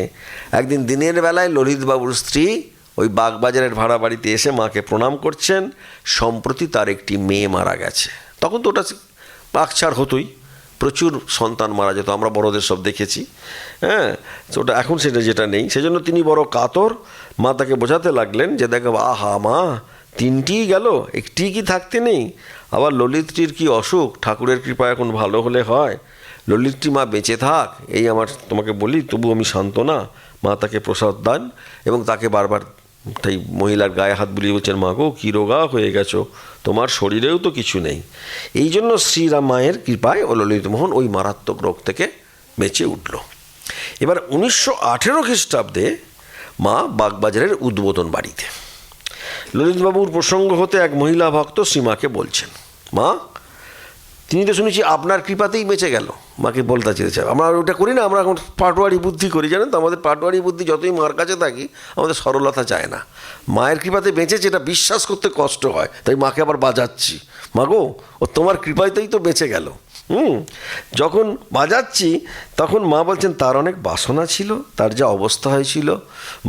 একদিন দিনের বেলায় ললিতবাবুর স্ত্রী ওই বাগবাজারের ভাড়া বাড়িতে এসে মাকে প্রণাম করছেন। সম্প্রতি তার একটি মেয়ে মারা গেছে। তখন তো ওটা বাকছাড় হতোই, প্রচুর সন্তান মারা যেত, আমরা বড়দের সব দেখেছি, হ্যাঁ। তো ওটা এখন সেটা যেটা নেই, সেজন্য তিনি বড় কাতর। মা তাকে বোঝাতে লাগলেন যে দেখো, আহা মা, তিনটিই গেল, একটি কি থাকতে নেই? আবার ললিতটির কি অসুখ, ঠাকুরের কৃপা এখন ভালো হলে হয়। ললিতটি মা বেঁচে থাক, এই আমার তোমাকে বলি, তবু আমি শান্ত না। মা তাকে প্রসাদ দেন এবং তাকে বারবার তাই মহিলার গায়ে হাত বুলিয়ে বলছেন, মা গো কী রোগা হয়ে গেছো, তোমার শরীরেও তো কিছু নেই। এই জন্য শ্রীরাম মায়ের কৃপায় ও ললিতমোহন ওই মারাত্মক রোগ থেকে বেঁচে উঠল। এবার 1918 খ্রিস্টাব্দে মা বাগবাজারের উদ্বোধন বাড়িতে ললিতবাবুর প্রসঙ্গ হতে এক মহিলা ভক্ত শ্রীমাকে বলছেন, মা তিনি তো শুনেছি আপনার কৃপাতেই বেঁচে গেল। মাকে বলতে চেয়েছে, আমরা ওটা করি না, আমরা এখন পাটোয়ারি বুদ্ধি করি, জানেন তো, আমাদের পাটোয়ারি বুদ্ধি যতই মার কাছে থাকি আমাদের সরলতা চায় না। মায়ের কৃপাতে বেঁচেছে এটা বিশ্বাস করতে কষ্ট হয়, তাই মাকে আবার বাজাচ্ছি, মা গো ও তোমার কৃপাতেই তো বেঁচে গেল। যখন বাজাচ্ছি তখন মা বলছেন তার অনেক বাসনা ছিল, তার যা অবস্থা হয়েছিল,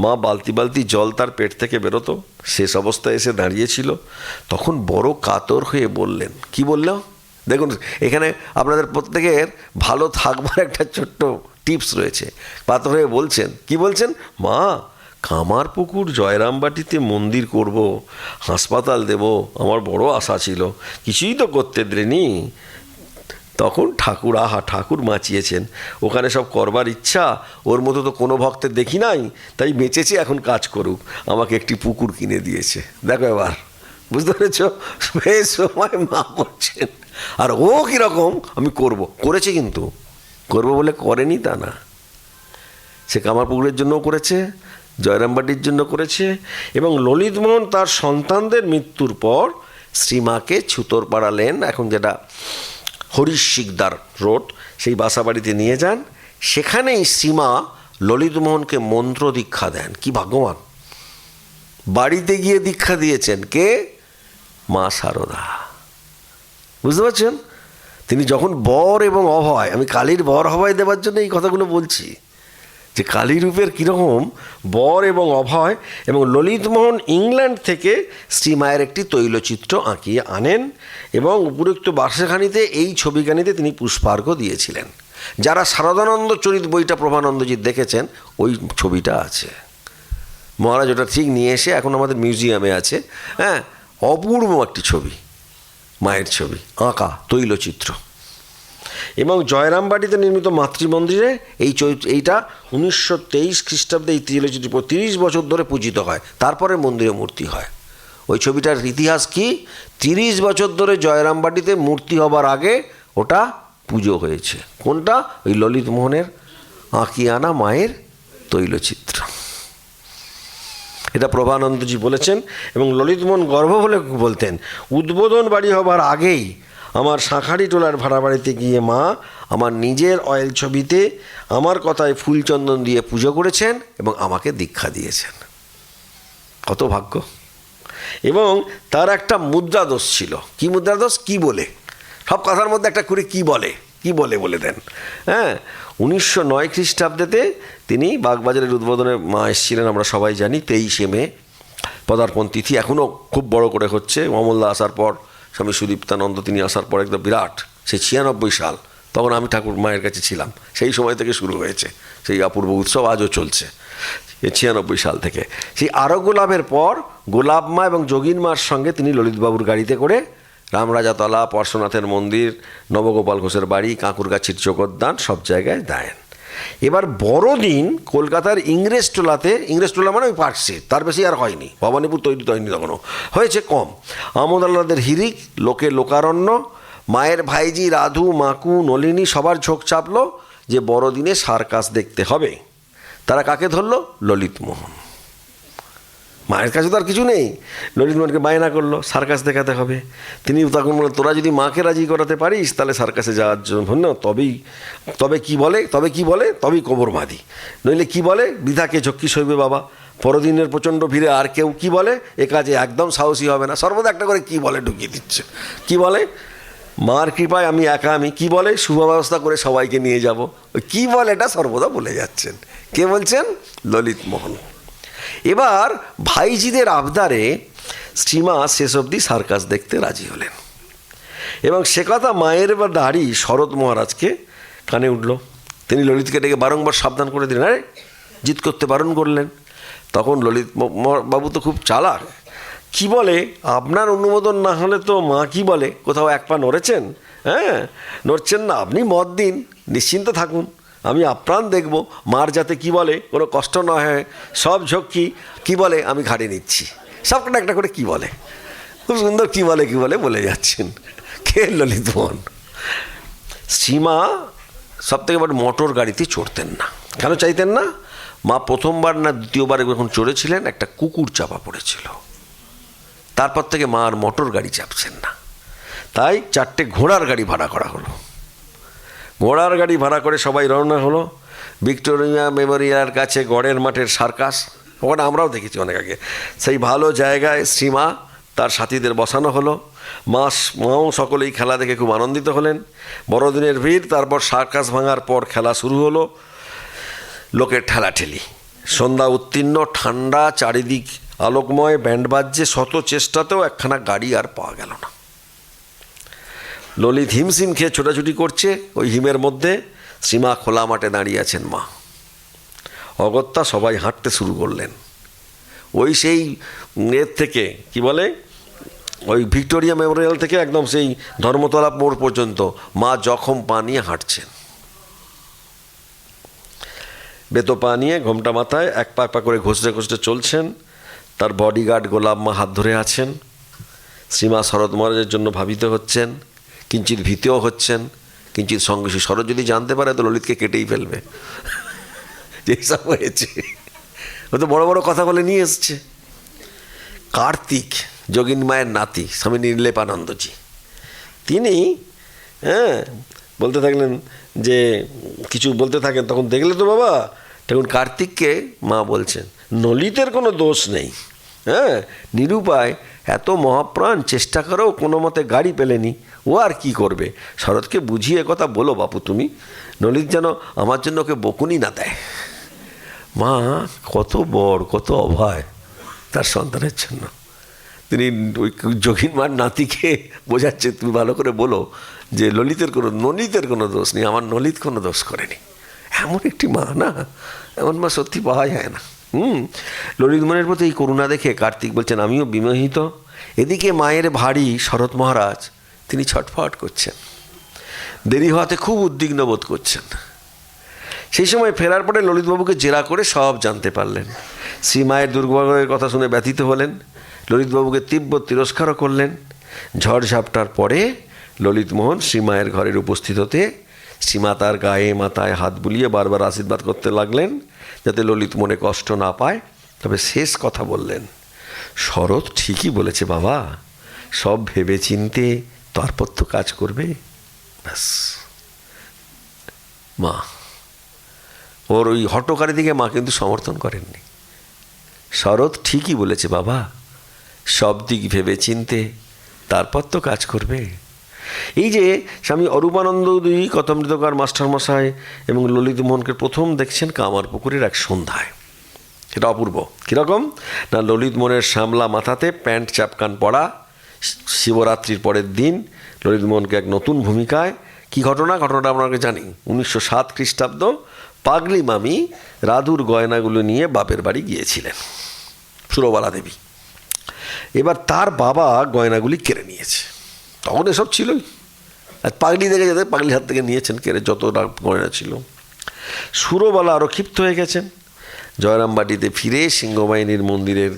মা বালতি বালতি জল তার পেট থেকে বেরোতো, শেষ অবস্থায় এসে দাঁড়িয়েছিল। তখন বড় কাতর হয়ে বললেন, কি বললেন দেখুন, এখানে আপনাদের প্রত্যেকের ভালো থাকবার একটা ছোট্ট টিপস রয়েছে। কাতর হয়ে বলছেন, কি বলছেন, মা কামারপুকুর জয়রামবাটিতে মন্দির করব, হাসপাতাল দেব, আমার বড় আশা ছিল, কিছুই তো করতে দেননি। তখন ঠাকুর বাঁচিয়েছেন, ওখানে সব করবার ইচ্ছা, ওর মতো তো কোনো ভক্তের দেখি নাই, তাই বেঁচেছে, এখন কাজ করুক, আমাকে একটি পুকুর কিনে দিয়েছে। দেখো এবার বুঝতে পেরেছ, বেশ সময় মা বলছেন। আর ও কীরকম, আমি করেছে, কিন্তু করবো বলে করেনি তা না, সে কামারপুকুরের জন্যও করেছে, জয়রামবাটির জন্য করেছে। এবং ললিতমোহন তার সন্তানদের মৃত্যুর পর শ্রীমাকে ছুতোর পাড়ালেন, এখন যেটা হরিশ শিকদার রোড, সেই বাসাবাড়িতে নিয়ে যান। সেখানেই শ্রীমা ললিতমোহনকে মন্ত্র দীক্ষা দেন। কি ভাগ্যবান, বাড়িতে গিয়ে দীক্ষা দিয়েছেন কে, মা শারদা। বুঝতে পারছেন, তিনি যখন বর এবং অভয়, আমি কালীর বর অভয় দেওয়ার জন্য এই কথাগুলো বলছি, যে কালী রূপের কীরকম বর এবং অভয়। এবং ললিতমোহন ইংল্যান্ড থেকে শ্রীমায়ের একটি তৈলচিত্র আঁকিয়ে আনেন এবং উপরোক্ত বাসাখানিতে এই ছবিখানিতে তিনি পুষ্পার্ঘ্য দিয়েছিলেন। যারা শারদানন্দ চরিত বইটা প্রভানন্দজিৎ দেখেছেন, ওই ছবিটা আছে। মহারাজ ওটা ঠিক নিয়ে এসে এখন আমাদের মিউজিয়ামে আছে। হ্যাঁ, অপূর্ব একটি ছবি, মায়ের ছবি আঁকা তৈলচিত্র। এবং জয়রামবাটিতে নির্মিত মাতৃমন্দিরে এইটা 1923 খ্রিস্টাব্দে এই তৈলচিত্র 30 বছর ধরে পূজিত হয়, তারপরে মন্দিরে মূর্তি হয়। ওই ছবিটার ইতিহাস কি, 30 বছর ধরে জয়রামবাটিতে মূর্তি হবার আগে ওটা পুজো হয়েছে। কোনটা, ওই ললিতমোহনের আঁকিয়ে আনা মায়ের তৈলচিত্র। এটা প্রভানন্দজি বলেছেন। এবং ললিতমোহন গর্ব বলে বলতেন, উদ্বোধন বাড়ি হবার আগেই আমার শাঁখারি টোলার ভাড়া বাড়িতে গিয়ে মা আমার নিজের অয়েল ছবিতে আমার কথায় ফুলচন্দন দিয়ে পুজো করেছেন এবং আমাকে দীক্ষা দিয়েছেন। কত ভাগ্য। এবং তার একটা মুদ্রাদোষ ছিল। কি মুদ্রাদোষ, কি বলে, সব কথার মধ্যে একটা করে কি বলে বলে দেন। হ্যাঁ, 1909 খ্রিস্টাব্দেতে তিনি বাগবাজারের উদ্বোধনে মা এসেছিলেন, আমরা সবাই জানি। 23শে মে পদার্পণ তিথি, এখনও খুব বড় করে হচ্ছে। অমলদা আসার পর, স্বামী সুদীপ্তানন্দ তিনি আসার পর একদম বিরাট, সেই 96 সাল, তখন আমি ঠাকুর মায়ের কাছে ছিলাম, সেই সময় থেকে শুরু হয়েছে সেই অপূর্ব উৎসব, আজও চলছে 96 সাল থেকে। সেই আরোগ্য লাভের পর গোলাপ মা এবং যোগিন মার সঙ্গে তিনি ললিতবাবুর গাড়িতে করে রামরাজাতলা, পার্শ্বনাথের মন্দির, নবগোপাল ঘোষের বাড়ি, কাঁকুরগাছির চোখোদ্যান সব জায়গায় দেন। এবার বড়দিন কলকাতার ইংরেজটোলা মানে ওই পার্কশিট, তার বেশি আর হয়নি, ভবানীপুর তৈরি হয়নি, তখনও হয়েছে কম। আমোদাল্লাদের হিরিক, লোকে লোকারণ্য, মায়ের ভাইজি রাধু, মাকু, নলিনী সবার ঝোঁক চাপলো যে বড়দিনে সার্কাস দেখতে হবে। তারা কাকে ধরলো, ললিতমোহন। মায়ের কাছে তো আর কিছু নেই, ললিতমোহনকে বায়না করলো সার্কাস দেখাতে হবে। তিনি তখন বললেন, তোরা যদি মাকে রাজি করাতে পারিস তাহলে সার্কাসে যাওয়ার জন্য, তবে কি বলে তবেই কবর বাঁধি, নইলে কি বলে বৃথাকে ঝক্কি সইবে বাবা। পরদিনের প্রচণ্ড ভিড়ে আর কেউ কি বলে, এ কাজে একদম সাহসী হবে না। সর্বদা একটা করে কি বলে ঢুকিয়ে দিচ্ছে। কি বলে, মার কৃপায় আমি একা, আমি কি বলে শুভব্যবস্থা করে সবাইকে নিয়ে যাব। কি বলে এটা সর্বদা বলে যাচ্ছেন। কে বলছেন, ললিতমোহন। এবার ভাইজিদের আবদারে শ্রীমা শেষ অবধি সার্কাস দেখতে রাজি হলেন। এবং সে কথা মায়ের বা দাড়ি শরৎ মহারাজকে কানে উঠল। তিনি ললিতকে ডেকে বারংবার সাবধান করে দিলেন, আরে জিত করতে বারণ করলেন। তখন ললিত বাবু তো খুব চালাক, কি বলে, আপনার অনুমোদন না হলে তো মা কি বলে, কোথাও এক পা নড়েছেন? হ্যাঁ, নড়ছেন না, আপনি মত দিন, নিশ্চিন্ত থাকুন, আমি আপ্রাণ দেখব মার যাতে কি বলে কোনো কষ্ট না হয়, সব ঝক্কি কি বলে আমি ঘাড়ে নিচ্ছি। সবটা একটা করে কি বলে, খুব সুন্দর কি বলে বলে যাচ্ছেন। কে, ললিতমোহন। শ্রীমা সব থেকে বড় মোটর গাড়িতে চড়তেন না, কেন চাইতেন না? মা প্রথমবার না দ্বিতীয়বার যখন চড়েছিলেন একটা কুকুর চাপা পড়েছিল, তারপর থেকে মা আর মোটর গাড়ি চাপছেন না। তাই 4টে ঘোড়ার গাড়ি ভাড়া করা হলো। ঘোড়ার গাড়ি ভাড়া করে সবাই রওনা হলো ভিক্টোরিয়া মেমোরিয়ালের কাছে গড়ের মাঠের সার্কাস, ওখানে আমরাও দেখেছি অনেক আগে। সেই ভালো জায়গায় শ্রীমা তার সাথীদের বসানো হলো। মাও সকলেই খেলা দেখে খুব আনন্দিত হলেন। বড়দিনের ভিড়, তারপর সার্কাস ভাঙার পর খেলা শুরু হলো। লোকের ঠেলাঠেলি, সন্ধ্যা উত্তীর্ণ, ঠান্ডা, চারিদিক আলোকময়, ব্যান্ড বাজছে, শত চেষ্টাতেও একখানা গাড়ি আর পাওয়া গেল না। ললিত হিমশিম খেয়ে ছোটাছুটি করছে, ওই হিমের মধ্যে শ্রীমা খোলা মাঠে দাঁড়িয়ে আছেন। মা অগত্যা সবাই হাঁটতে শুরু করলেন। ওই সেই এর থেকে কি বলে, ওই ভিক্টোরিয়া মেমোরিয়াল থেকে একদম সেই ধর্মতলা মোড় পর্যন্ত মা জখম পা নিয়ে হাঁটছেন। বেতো পা নিয়ে ঘোমটা মাথায় এক পা পা করে ঘষতে ঘষতে চলছেন। তার বডিগার্ড গোলাপ মা হাত ধরে আছেন। শ্রীমা শরৎ মহারাজের জন্য ভাবিত হচ্ছেন, কিঞ্চিত ভীতিও হচ্ছেন, কিঞ্চিত সঙ্গে শরৎ যদি জানতে পারে তো ললিতকে কেটেই ফেলবে। যেসব হয়েছে, ও তো বড় বড় কথা বলে নিয়ে এসছে। কার্তিক, যোগিনী মায়ের নাতি, স্বামী নির্লেপানন্দজি, তিনি বলতে থাকলেন যে কিছু বলতে থাকেন, তখন দেখলে তো বাবা, তখন কার্তিককে মা বলছেন ললিতের কোনো দোষ নেই। নিরুপায়, এত মহাপ্রাণ চেষ্টা করেও কোনো মতে গাড়ি পেলেনি, ও আর কি করবে। শরৎকে বুঝিয়ে কথা বলো বাপু তুমি, ললিত যেন আমার জন্য ওকে বকুনি না দেয়। মা কত বড়, কত অভয় তার সন্তানের জন্য। তিনি ওই যোগিন মার নাতিকে বোঝাচ্ছে, তুমি ভালো করে বলো যে ললিতের কোনো দোষ নেই, আমার ললিত কোনো দোষ করেনি। এমন একটি মা না, এমন মা সত্যি পাওয়া যায় না। ললিত মনের প্রতি এই করুণা দেখে কার্তিক বলছেন আমিও বিমোহিত। এদিকে মায়ের ভারী শরৎ মহারাজ, তিনি ছটফট করছেন, দেরি হওয়াতে খুব উদ্বিগ্ন বোধ করছেন। সেই সময় ফেরার পরে ললিতবাবুকে জেরা করে সব জানতে পারলেন। শ্রীমায়ের দুর্ভাগ্যের কথা শুনে ব্যথিত হলেন, ললিতবাবুকে তীব্র তিরস্কারও করলেন। ঝড়ঝাপটার পরে ললিতমোহন শ্রীমায়ের ঘরের উপস্থিত হতে শ্রীমা তার গায়ে মাথায় হাত বুলিয়ে বারবার আশীর্বাদ করতে লাগলেন যাতে ললিত মনে কষ্ট না পায়। তবে শেষ কথা বললেন, শরৎ ঠিকই বলেছে বাবা, সব ভেবে চিনতে তারপর তো কাজ করবে। ব্যাস। মা ওর ওই হটকারী দিকে মা কিন্তু সমর্থন করেননি। শরৎ ঠিকই বলেছে বাবা, সব দিক ভেবে চিনতে তারপর তো কাজ করবে। এই যে স্বামী অরূপানন্দজি কথামৃতকার মাস্টারমশাই এবং ললিতমোহনকে প্রথম দেখছেন কামারপুকুরের এক সন্ধ্যায়। এটা অপূর্ব। কীরকম না, ললিতমোহনের শ্যামলা মাথাতে প্যান্ট চাপকান পরা, শিবরাত্রির পরের দিন ললিতমোহনকে এক নতুন ভূমিকায়। কি ঘটনাটা আপনাকে জানি, 1907 খ্রিস্টাব্দ, পাগলি মামি রাধুর গয়নাগুলো নিয়ে বাপের বাড়ি গিয়েছিলেন, সুরবালা দেবী। এবার তার বাবা গয়নাগুলি কেড়ে নিয়েছে। তখন এসব ছিলই, আর পাগলি দেখে যেতে পাগলির হাত থেকে নিয়েছেন কেড়ে যতটা গয়না ছিল। সুরবালা আরও ক্ষিপ্ত হয়ে গেছেন। জয়রামবাটিতে ফিরে সিংহবাহিনীর মন্দিরের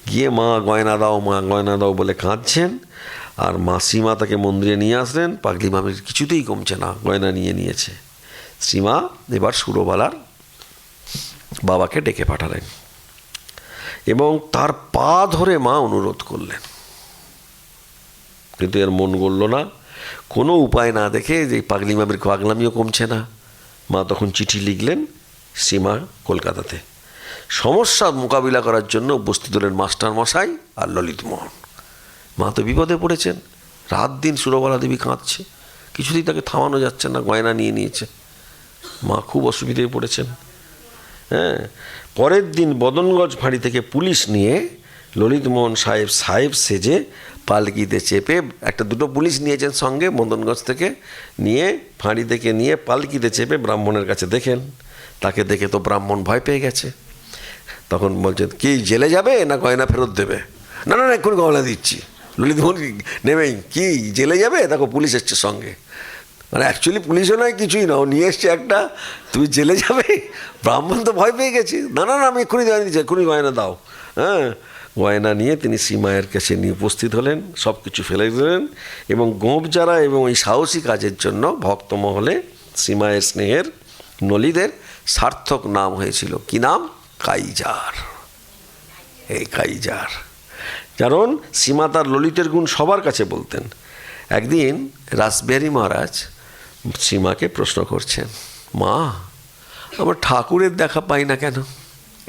গিয়ে মা গয়না দাও বলে কাঁদছেন। আর মাসিমা তাকে মন্দিরে নিয়ে আসলেন। পাগলি মামির কিছুতেই কমছে না, গয়না নিয়েছে। শ্রীমা এবার সুরবালার বাবাকে ডেকে পাঠালেন এবং তার পা ধরে মা অনুরোধ করলেন, কিন্তু এর মন গড়ল না। কোনো উপায় না দেখে যে পাগলি মামির পাগলামিও কমছে না, মা তখন চিঠি লিখলেন শ্রীমা কলকাতাতে। সমস্যা মোকাবিলা করার জন্য উপস্থিত হলেন মাস্টারমশাই আর ললিতমোহন। মা তো বিপদে পড়েছেন, রাত দিন সুরবালা দেবী কাঁদছে, কিছুতেই তাকে থামানো যাচ্ছে না, গয়না নিয়েছে। মা খুব অসুবিধায় পড়েছেন। পরের দিন বদনগঞ্জ ফাঁড়ি থেকে পুলিশ নিয়ে ললিতমোহন সাহেব সেজে পালকিতে চেপে, দুটো পুলিশ নিয়েছেন সঙ্গে, মদনগঞ্জ থেকে নিয়ে ফাঁড়ি থেকে নিয়ে পালকিতে চেপে ব্রাহ্মণের কাছে দেখেন। তাকে দেখে তো ব্রাহ্মণ ভয় পেয়ে গেছে। তখন বলছেন, কি জেলে যাবে না গয়না ফেরত দেবে? না এক্ষুনি গয়না দিচ্ছি। ললিতমোহন নেবেই, কি জেলে যাবে? দেখো পুলিশ এসছে সঙ্গে। মানে অ্যাকচুয়ালি পুলিশও নয়, কিছুই না, ও নিয়ে এসছে একটা, তুমি জেলে যাবে? ব্রাহ্মণ তো ভয় পেয়ে গেছে। না আমি এক্ষুনি গয়না দিচ্ছি, এক্ষুনি গয়না দাও। গয়না নিয়ে তিনি শ্রীমায়ের কাছে নিয়ে উপস্থিত হলেন, সব কিছু ফেলে দিলেন এবং গোপ যারা এবং এই সাহসী কাজের জন্য ভক্তমহলে শ্রীমায়ের স্নেহের নলিদের সার্থক নাম হয়েছিল কি নাম? কাইজার। এই কাইজার, কারণ সীমা তার ললিতের গুণ সবার কাছে বলতেন। একদিন রাসবিহারী মহারাজ সীমাকে প্রশ্ন করছেন, মা, আমার ঠাকুরের দেখা পাই না কেন?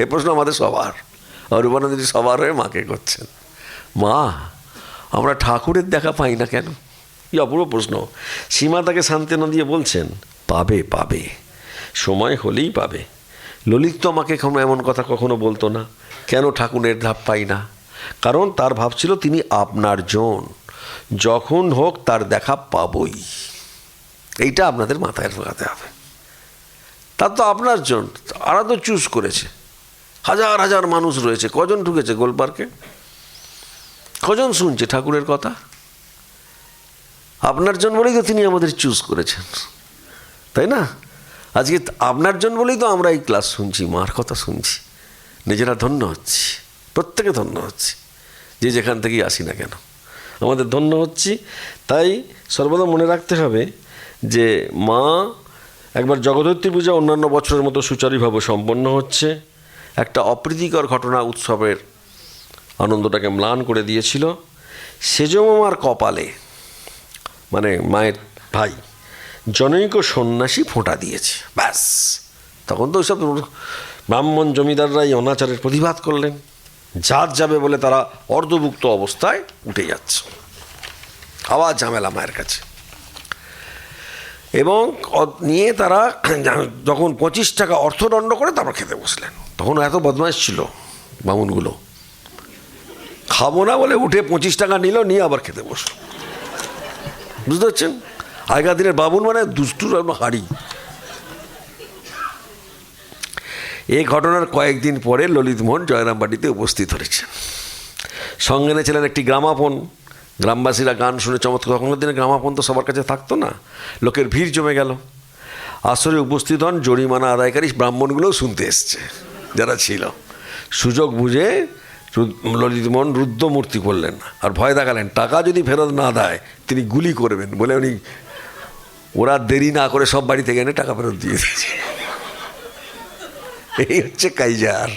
এ প্রশ্ন আমাদের সবার, অরূপানন্দজি সবার হয়ে মাকে করছেন, মা, আমরা ঠাকুরের দেখা পাই না কেন? কি অপূর্ব প্রশ্ন। সীমা তাকে সান্ত্বনা দিয়ে বলছেন, পাবে পাবে, সময় হলেই পাবে। ললিত তো আমাকে এমন কথা কখনো বলতো না, কেন ঠাকুরের ধাপ পাই না? কারণ তার ভাব ছিল তিনি আপনার জন, যখন হোক তার দেখা পাবই। এইটা আপনাদের মাথায় ঢোকাতে হবে। তার তো আপনার জন, আরা তো চুজ করেছে। হাজার হাজার মানুষ রয়েছে, কজন ঢুকেছে গোলপার্কে? কজন শুনছে ঠাকুরের কথা? আপনার জন বলেই তো তিনি আমাদের চুজ করেছেন, তাই না? আজকে আপনার জন বলেই তো আমরা এই ক্লাস শুনছি, মার কথা শুনছি, নিজেরা ধন্য হচ্ছি, প্রত্যেকে ধন্য হচ্ছি, যে যেখান থেকেই আসি না কেন আমাদের ধন্য হচ্ছি। তাই সর্বদা মনে রাখতে হবে যে মা একবার জগদ্ধত্রী পূজা অন্যান্য বছরের মতো সুচারুভাবে সম্পন্ন হচ্ছে। একটা অপ্রীতিকর ঘটনা উৎসবের আনন্দটাকে ম্লান করে দিয়েছিল। সেজমামার কপালে, মানে মায়ের ভাই, জনৈক সন্ন্যাসী ফোঁটা দিয়েছে, ব্যাস। তখন তো ওইসব ব্রাহ্মণ জমিদাররাই অনাচারের প্রতিবাদ করলেন। জাত যাবে বলে তারা অর্ধভুক্ত অবস্থায় উঠে যাচ্ছে, আবার ঝামেলা মায়ের কাছে। এবং নিয়ে তারা যখন 25 টাকা অর্থদণ্ড করে তারপর খেতে বসলেন। তখন এত বদমাইশ ছিল বামুনগুলো, খাবো না বলে উঠে 25 টাকা নিল, নিয়ে আবার খেতে বসল। বুঝতে পারছেন? আগেকার দিনের বামুন মানে দুষ্টুর হাড়ি। এই ঘটনার কয়েকদিন পরে ললিতমোহন জয়রামবাটিতে উপস্থিত হয়েছেন। সঙ্গে এনেছিলেন একটি গ্রামাফোন। গ্রামবাসীরা গান শুনে চমৎকার। তখনকার দিনে গ্রামাফোন তো সবার কাছে থাকতো না, লোকের ভিড় জমে গেল। আসরে উপস্থিত হন জরিমানা আদায়কারী ব্রাহ্মণগুলোও শুনতে এসছে যারা ছিল। সুযোগ বুঝে ললিতমোহন রুদ্রমূর্তি করলেন আর ভয় দেখালেন, টাকা যদি ফেরত না দেয় তিনি গুলি করবেন বলে উনি ওরা দেরি না করে সব বাড়ি থেকে এনে টাকা ফেরত দিয়ে দিয়েছে। এই হচ্ছে কাইজার।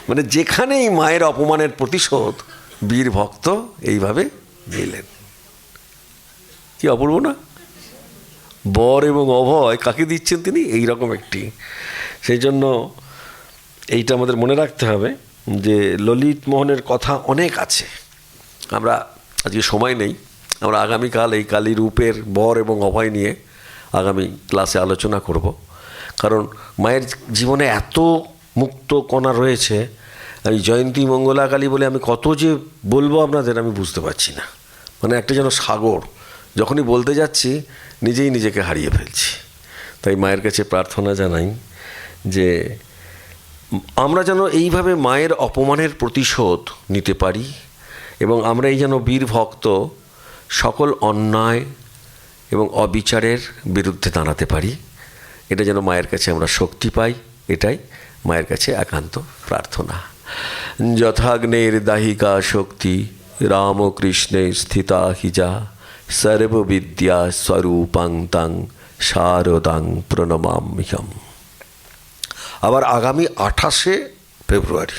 মানে যেখানেই মায়ের অপমানের প্রতিশোধ বীর ভক্ত এইভাবে নিলেন। কি অপূর্ব না? বর এবং অভয় কাকে দিচ্ছেন তিনি? এইরকম একটি। সেই জন্য এইটা আমাদের মনে রাখতে হবে যে ললিতমোহনের কথা অনেক আছে। আমরা আজকে সময় নেই, আমরা আগামীকাল এই কালী রূপের বর এবং অভয় নিয়ে আগামী ক্লাসে আলোচনা করব। কারণ মায়ের জীবনে এত মুক্ত কণা রয়েছে। এই জয়ন্তী মঙ্গলা কালী বলে আমি কত যে বলবো আপনাদের আমি বুঝতে পারছি না। মানে একটা যেন সাগর, যখনই বলতে যাচ্ছি নিজেই নিজেকে হারিয়ে ফেলছি। তাই মায়ের কাছে প্রার্থনা জানাই যে আমরা যেন এইভাবে মায়ের অপমানের প্রতিশোধ নিতে পারি এবং আমরা এই যেন বীর ভক্ত সকল অন্যায় এবং অবিচারের বিরুদ্ধে দাঁড়াতে পারি। এটা যেন মায়ের কাছে আমরা শক্তি পাই, এটাই মায়ের কাছে একান্ত প্রার্থনা। যথাগ্নের দাহিকা শক্তি রামকৃষ্ণে স্থিতা হিজা সর্ববিদ্যা স্বরূপাং তাং শারদাং প্রণমাম্যহম। আবার আগামী 28শে ফেব্রুয়ারি